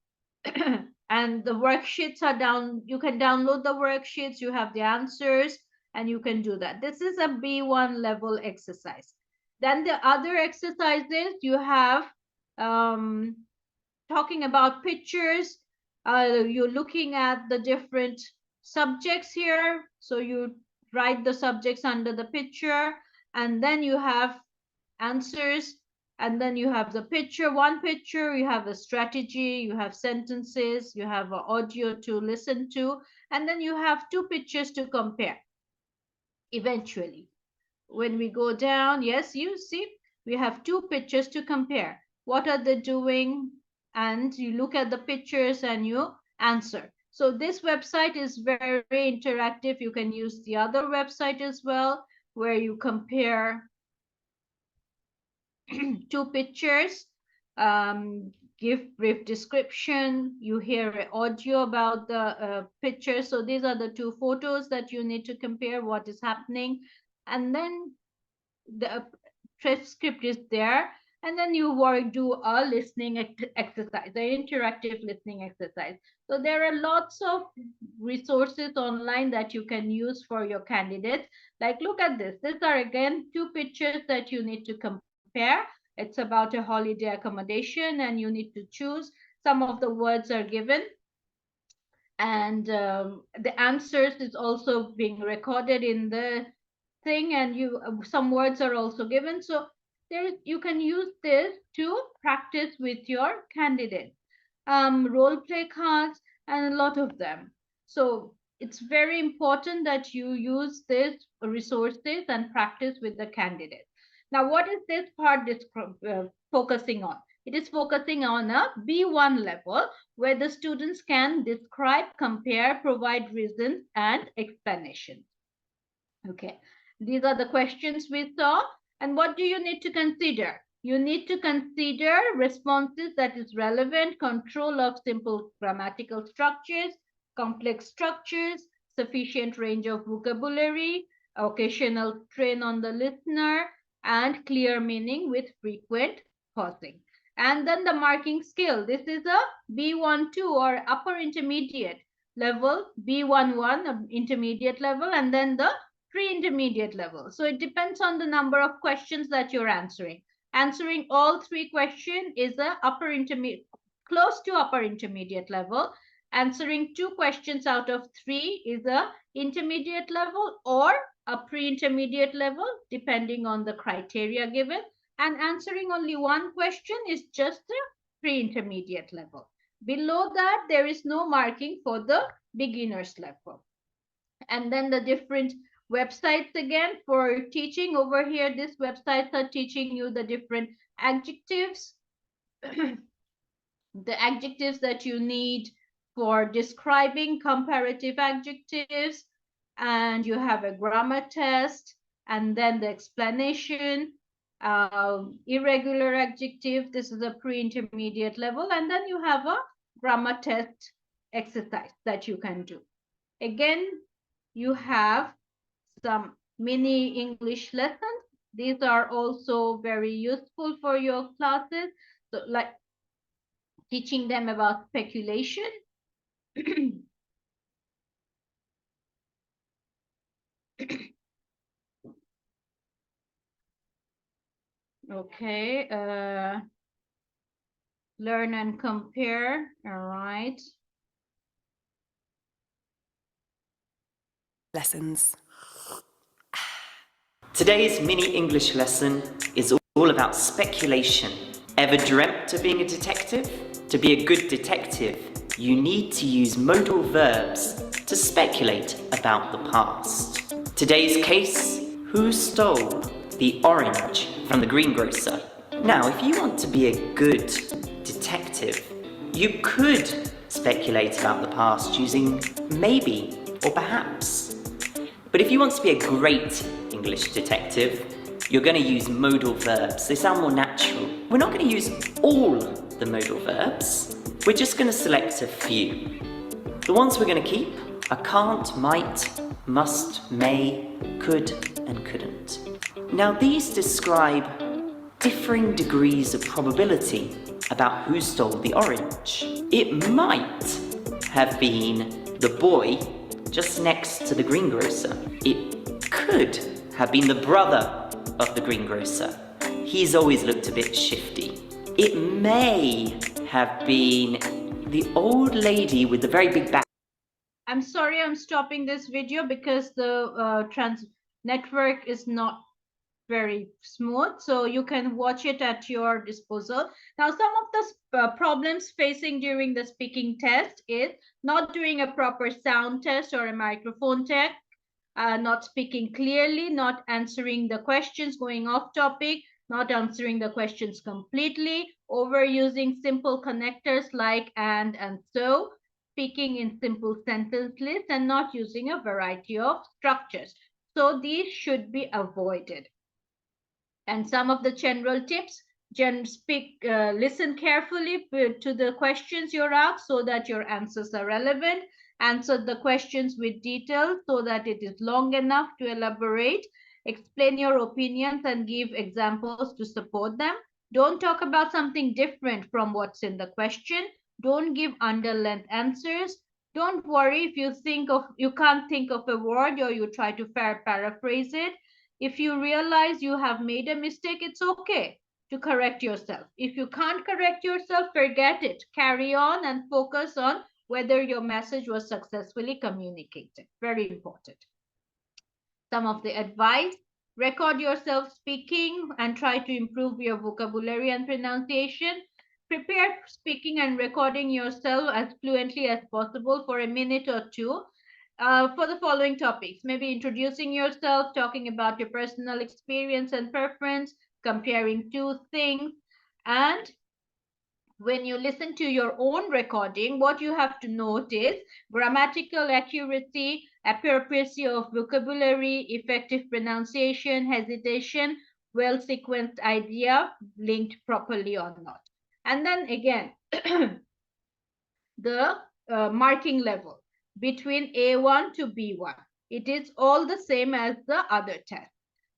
And the worksheets are down. You can download the worksheets. You have the answers and you can do that. This is a B1 level exercise. Then the other exercises you have talking about pictures. You're looking at the different subjects here. So you write the subjects under the picture and then you have answers, and then you have the picture, one picture, you have a strategy, you have sentences, you have audio to listen to, and then you have two pictures to compare. Eventually, when we go down, yes, you see, we have two pictures to compare. What are they doing? And you look at the pictures and you answer. So this website is very interactive. You can use the other website as well, where you compare two pictures. give brief description. You hear an audio about the picture. So these are the two photos that you need to compare what is happening. And then the transcript is there. And then you do a listening exercise, the interactive listening exercise. So there are lots of resources online that you can use for your candidates. Like, look at this. These are again two pictures that you need to compare. It's about a holiday accommodation and you need to choose. Some of the words are given and the answers is also being recorded in the thing, and some words are also given. So you can use this to practice with your candidates. Role play cards and a lot of them. So it's very important that you use these resources and practice with the candidates. Now, what is this part focusing on? It is focusing on a B1 level where the students can describe, compare, provide reasons and explanations. Okay, these are the questions we saw. And what do you need to consider? You need to consider responses that is relevant, control of simple grammatical structures, complex structures, sufficient range of vocabulary, occasional strain on the listener, and clear meaning with frequent pausing. And then the marking scale. This is a B12 or upper intermediate level, B11 intermediate level, and then the pre-intermediate level. So it depends on the number of questions that you're answering. Answering all three questions is a upper intermediate, close to upper intermediate level. Answering 2 questions out of 3 is a intermediate level or a pre-intermediate level, depending on the criteria given. And answering only 1 question is just the pre-intermediate level. Below that, there is no marking for the beginner's level. And then the different websites again for teaching over here. These websites are teaching you the different adjectives, the adjectives that you need for describing comparative adjectives. And you have a grammar test and then the explanation, irregular adjective. This is a pre-intermediate level. And then you have a grammar test exercise that you can do. Again, you have some mini English lessons. These are also very useful for your classes. So like teaching them about speculation. Okay, learn and compare, all right. Lessons. Today's mini English lesson is all about speculation. Ever dreamt of being a detective? To be a good detective, you need to use modal verbs to speculate about the past. Today's case, who stole the orange from the greengrocer? Now, if you want to be a good detective, you could speculate about the past using maybe or perhaps. But if you want to be a great English detective, you're going to use modal verbs. They sound more natural. We're not going to use all the modal verbs. We're just going to select a few. The ones we're going to keep are can't, might, must, may, could, and couldn't. Now these describe differing degrees of probability about who stole the orange. It might have been the boy just next to the greengrocer. It could have been the brother of the greengrocer. He's always looked a bit shifty. It may have been the old lady with the very big back. I'm sorry, I'm stopping this video because the network is not very smooth, so you can watch it at your disposal. Now, some of the problems facing during the speaking test is not doing a proper sound test or a microphone test, not speaking clearly, not answering the questions, going off topic, not answering the questions completely, overusing simple connectors like and so, speaking in simple sentences, and not using a variety of structures. So these should be avoided. And some of the general tips Listen carefully to the questions you're asked so that your answers are relevant. Answer the questions with detail so that it is long enough to elaborate. Explain your opinions and give examples to support them. Don't talk about something different from what's in the question. Don't give underlined answers. Don't worry if you can't think of a word or you try to paraphrase it. If you realize you have made a mistake, it's okay to correct yourself. If you can't correct yourself, forget it. Carry on and focus on whether your message was successfully communicated. Very important. Some of the advice: record yourself speaking and try to improve your vocabulary and pronunciation. Prepare speaking and recording yourself as fluently as possible for a minute or two for the following topics. Maybe introducing yourself, talking about your personal experience and preference, comparing two things, and when you listen to your own recording, what you have to note is grammatical accuracy, appropriacy of vocabulary, effective pronunciation, hesitation, well-sequenced idea, linked properly or not. And then again, the marking level between A1 to B1. It is all the same as the other test.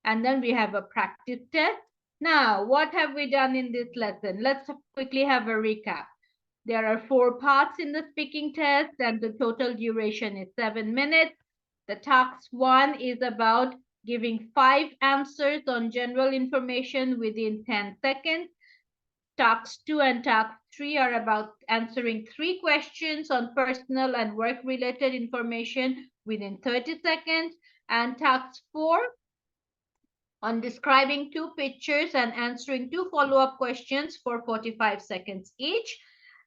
And then we have a practice test. Now, what have we done in this lesson? Let's quickly have a recap. There are 4 parts in the speaking test and the total duration is 7 minutes. The task 1 is about giving 5 answers on general information within 10 seconds. Task 2 and task 3 are about answering 3 questions on personal and work-related information within 30 seconds. And task 4 on describing 2 pictures and answering 2 follow-up questions for 45 seconds each,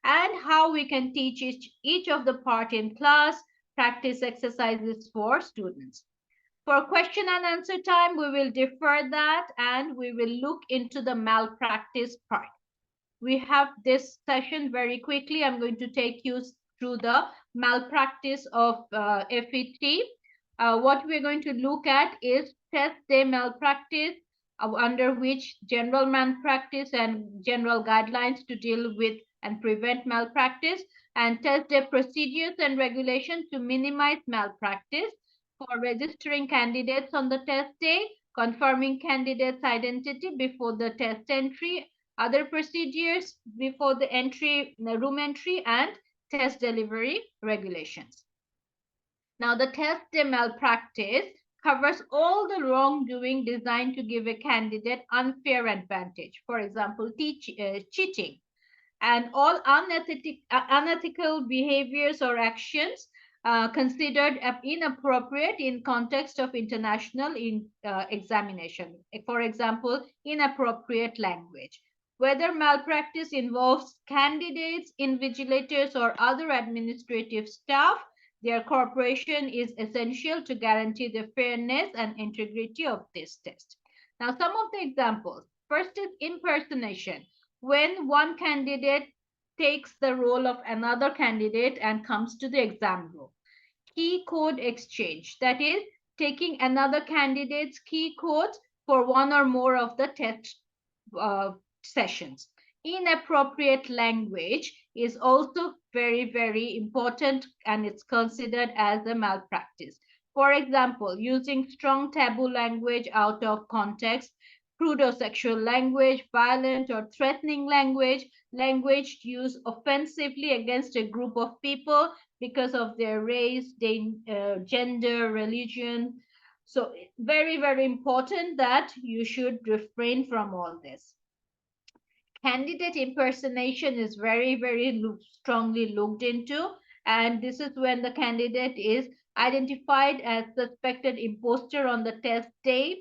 and how we can teach each of the part in class, practice exercises for students. For question and answer time, we will defer that and we will look into the malpractice part. We have this session very quickly. I'm going to take you through the malpractice of FET. What we're going to look at is test day malpractice, under which general malpractice and general guidelines to deal with and prevent malpractice, and test day procedures and regulations to minimize malpractice. For registering candidates on the test day, confirming candidates' identity before the test entry, other procedures before the room entry, and test delivery regulations. Now, the test day malpractice covers all the wrongdoing designed to give a candidate unfair advantage. For example, cheating and all unethical behaviors or actions considered inappropriate in context of international examination. For example, inappropriate language. Whether malpractice involves candidates, invigilators, or other administrative staff, their cooperation is essential to guarantee the fairness and integrity of this test. Now, some of the examples. First is impersonation. When one candidate takes the role of another candidate and comes to the exam room. Key code exchange, that is, taking another candidate's key codes for one or more of the test sessions. Inappropriate language is also very, very important and it's considered as a malpractice. For example, using strong taboo language out of context, crude or sexual language, violent or threatening language, language used offensively against a group of people because of their race, gender, religion. So very, very important that you should refrain from all this. Candidate impersonation is very, very strongly looked into, and this is when the candidate is identified as suspected imposter on the test day.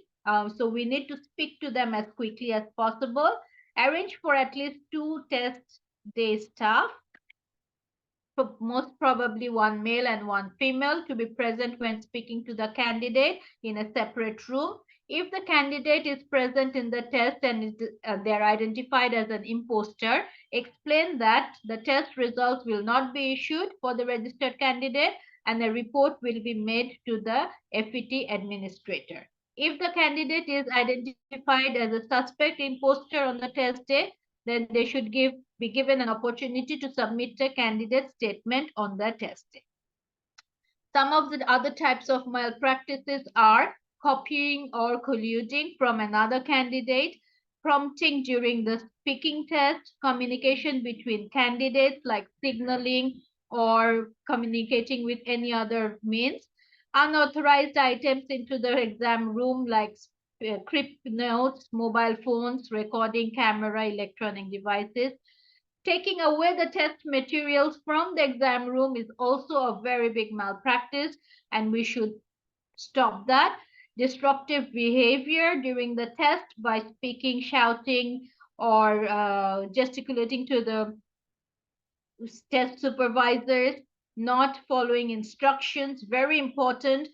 So we need to speak to them as quickly as possible. Arrange for at least 2 test day staff, most probably 1 male and 1 female, to be present when speaking to the candidate in a separate room. If the candidate is present in the test and they're identified as an imposter, explain that the test results will not be issued for the registered candidate and a report will be made to the FET administrator. If the candidate is identified as a suspect imposter on the test day, then they should be given an opportunity to submit a candidate statement on the test day. Some of the other types of malpractices are copying or colluding from another candidate, prompting during the speaking test, communication between candidates like signaling or communicating with any other means, unauthorized items into the exam room like crypt notes, mobile phones, recording camera, electronic devices. Taking away the test materials from the exam room is also a very big malpractice, and we should stop that. Disruptive behavior during the test by speaking, shouting, or gesticulating to the test supervisors, not following instructions, very important.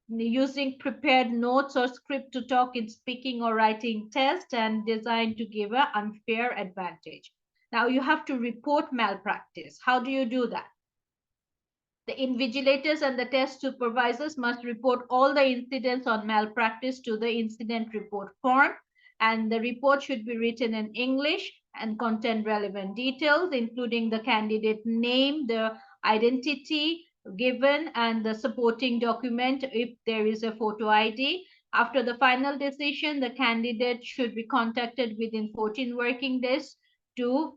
Using prepared notes or script to talk in speaking or writing test and designed to give an unfair advantage. Now you have to report malpractice. How do you do that? The invigilators and the test supervisors must report all the incidents on malpractice to the incident report form, and the report should be written in English and contain relevant details, including the candidate name, the identity given, and the supporting document if there is a photo ID. After the final decision, the candidate should be contacted within 14 working days to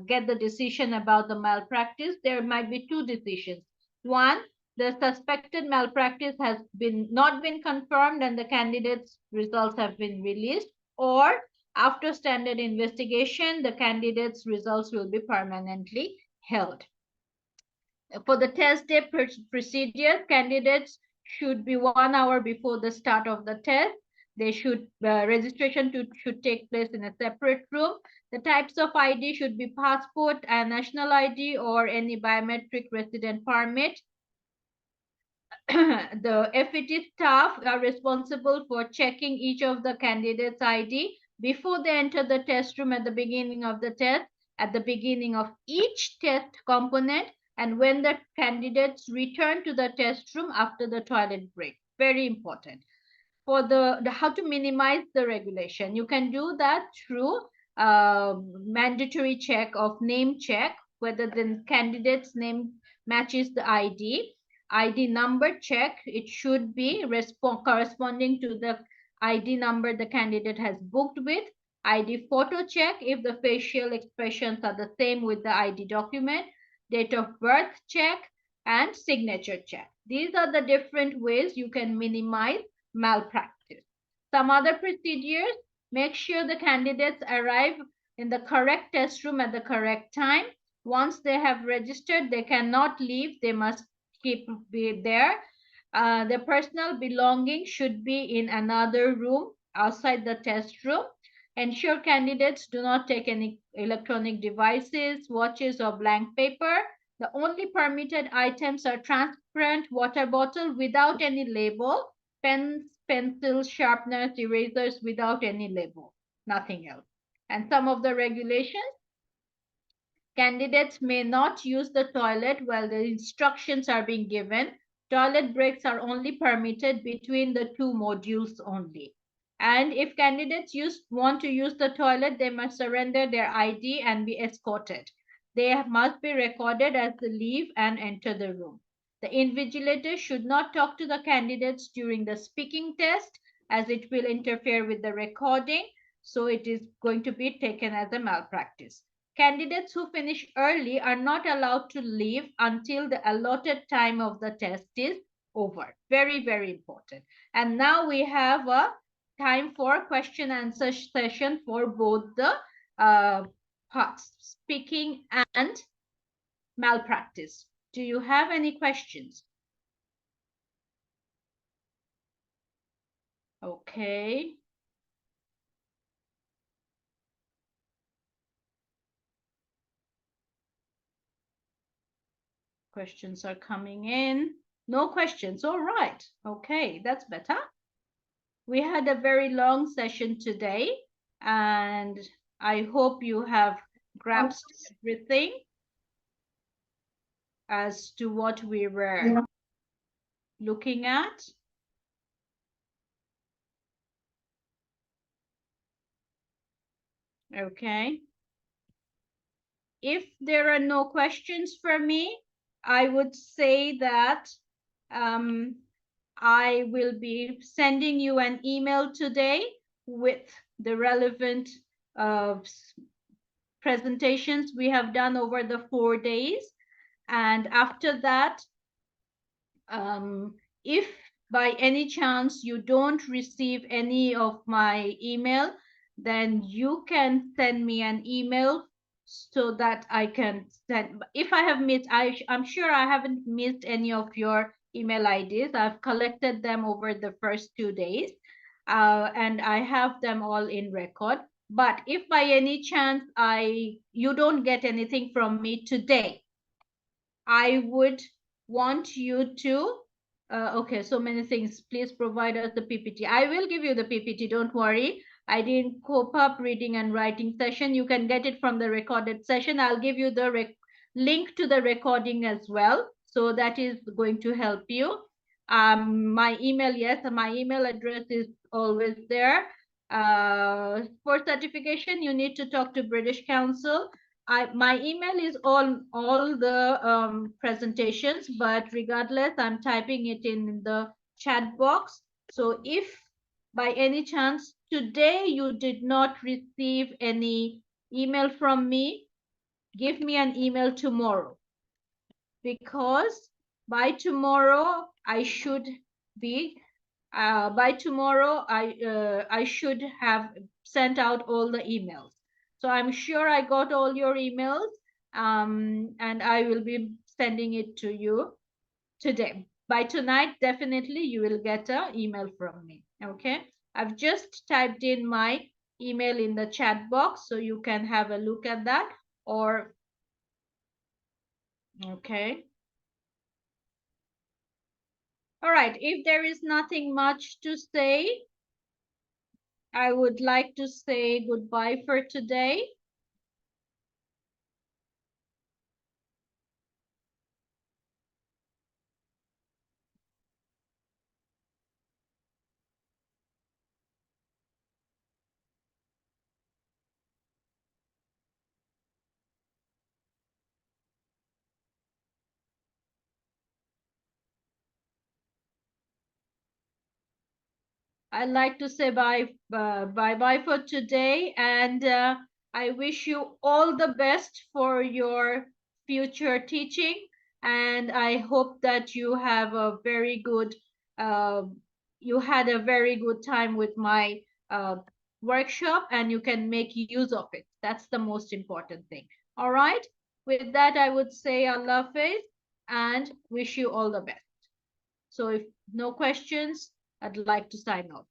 get the decision about the malpractice. There might be two decisions. One, the suspected malpractice has not been confirmed and the candidate's results have been released, or after standard investigation, the candidate's results will be permanently held. For the test day procedure, candidates should be 1 hour before the start of the test. They should registration should take place in a separate room. The types of ID should be passport, a national ID, or any biometric resident permit. The FET staff are responsible for checking each of the candidates' ID before they enter the test room at the beginning of the test, at the beginning of each test component, and when the candidates return to the test room after the toilet break. Very important. For the how to minimize the regulation, you can do that through mandatory check of name check, whether the candidate's name matches the ID number check. It should be corresponding to the ID number the candidate has booked with. ID photo check if the facial expressions are the same with the ID document. Date of birth check and signature check. These are the different ways you can minimize malpractice. Some other procedures: make sure the candidates arrive in the correct test room at the correct time. Once they have registered, they cannot leave. They must be there. Their personal belongings should be in another room outside the test room. Ensure candidates do not take any electronic devices, watches, or blank paper. The only permitted items are transparent water bottle without any label, pens, pencils, sharpeners, erasers without any label, nothing else. And some of the regulations: candidates may not use the toilet while the instructions are being given. Toilet breaks are only permitted between the two modules only. And if candidates want to use the toilet, they must surrender their ID and be escorted. They must be recorded as they leave and enter the room. The invigilator should not talk to the candidates during the speaking test, as it will interfere with the recording. So it is going to be taken as a malpractice. Candidates who finish early are not allowed to leave until the allotted time of the test is over. Very, very important. And now we have a time for question answer session for both the parts, speaking and malpractice. Do you have any questions? Okay. Questions are coming in. No questions. All right. Okay, that's better. We had a very long session today, and I hope you have grasped everything as to what we were looking at. Okay. If there are no questions for me, I would say that I will be sending you an email today with the relevant presentations we have done over the 4 days. And after that, if by any chance you don't receive any of my email, then you can send me an email so that I can send. If I have missed, I'm sure I haven't missed any of your email IDs. I've collected them over the first 2 days, and I have them all in record. But if by any chance you don't get anything from me today, I would want you to, okay, so many things. Please provide us the PPT. I will give you the PPT, don't worry. I didn't cope up reading and writing session. You can get it from the recorded session. I'll give you the link to the recording as well. So that is going to help you. My email, yes, my email address is always there. For certification, you need to talk to British Council. My email is on all the presentations, but regardless, I'm typing it in the chat box. So if by any chance today you did not receive any email from me, give me an email tomorrow, because by tomorrow I should be by tomorrow I should have sent out all the emails. So I'm sure I got all your emails, and I will be sending it to you today. By tonight, definitely you will get an email from me. Okay, I've just typed in my email in the chat box, so you can have a look at that. Or okay. All right, if there is nothing much to say, I would like to say goodbye for today. I'd like to say bye for today, and I wish you all the best for your future teaching, and I hope that you have a very good you had a very good time with my workshop, and you can make use of it. That's the most important thing. All right, with that I would say Allah Hafiz and wish you all the best. So if no questions, I'd like to sign off.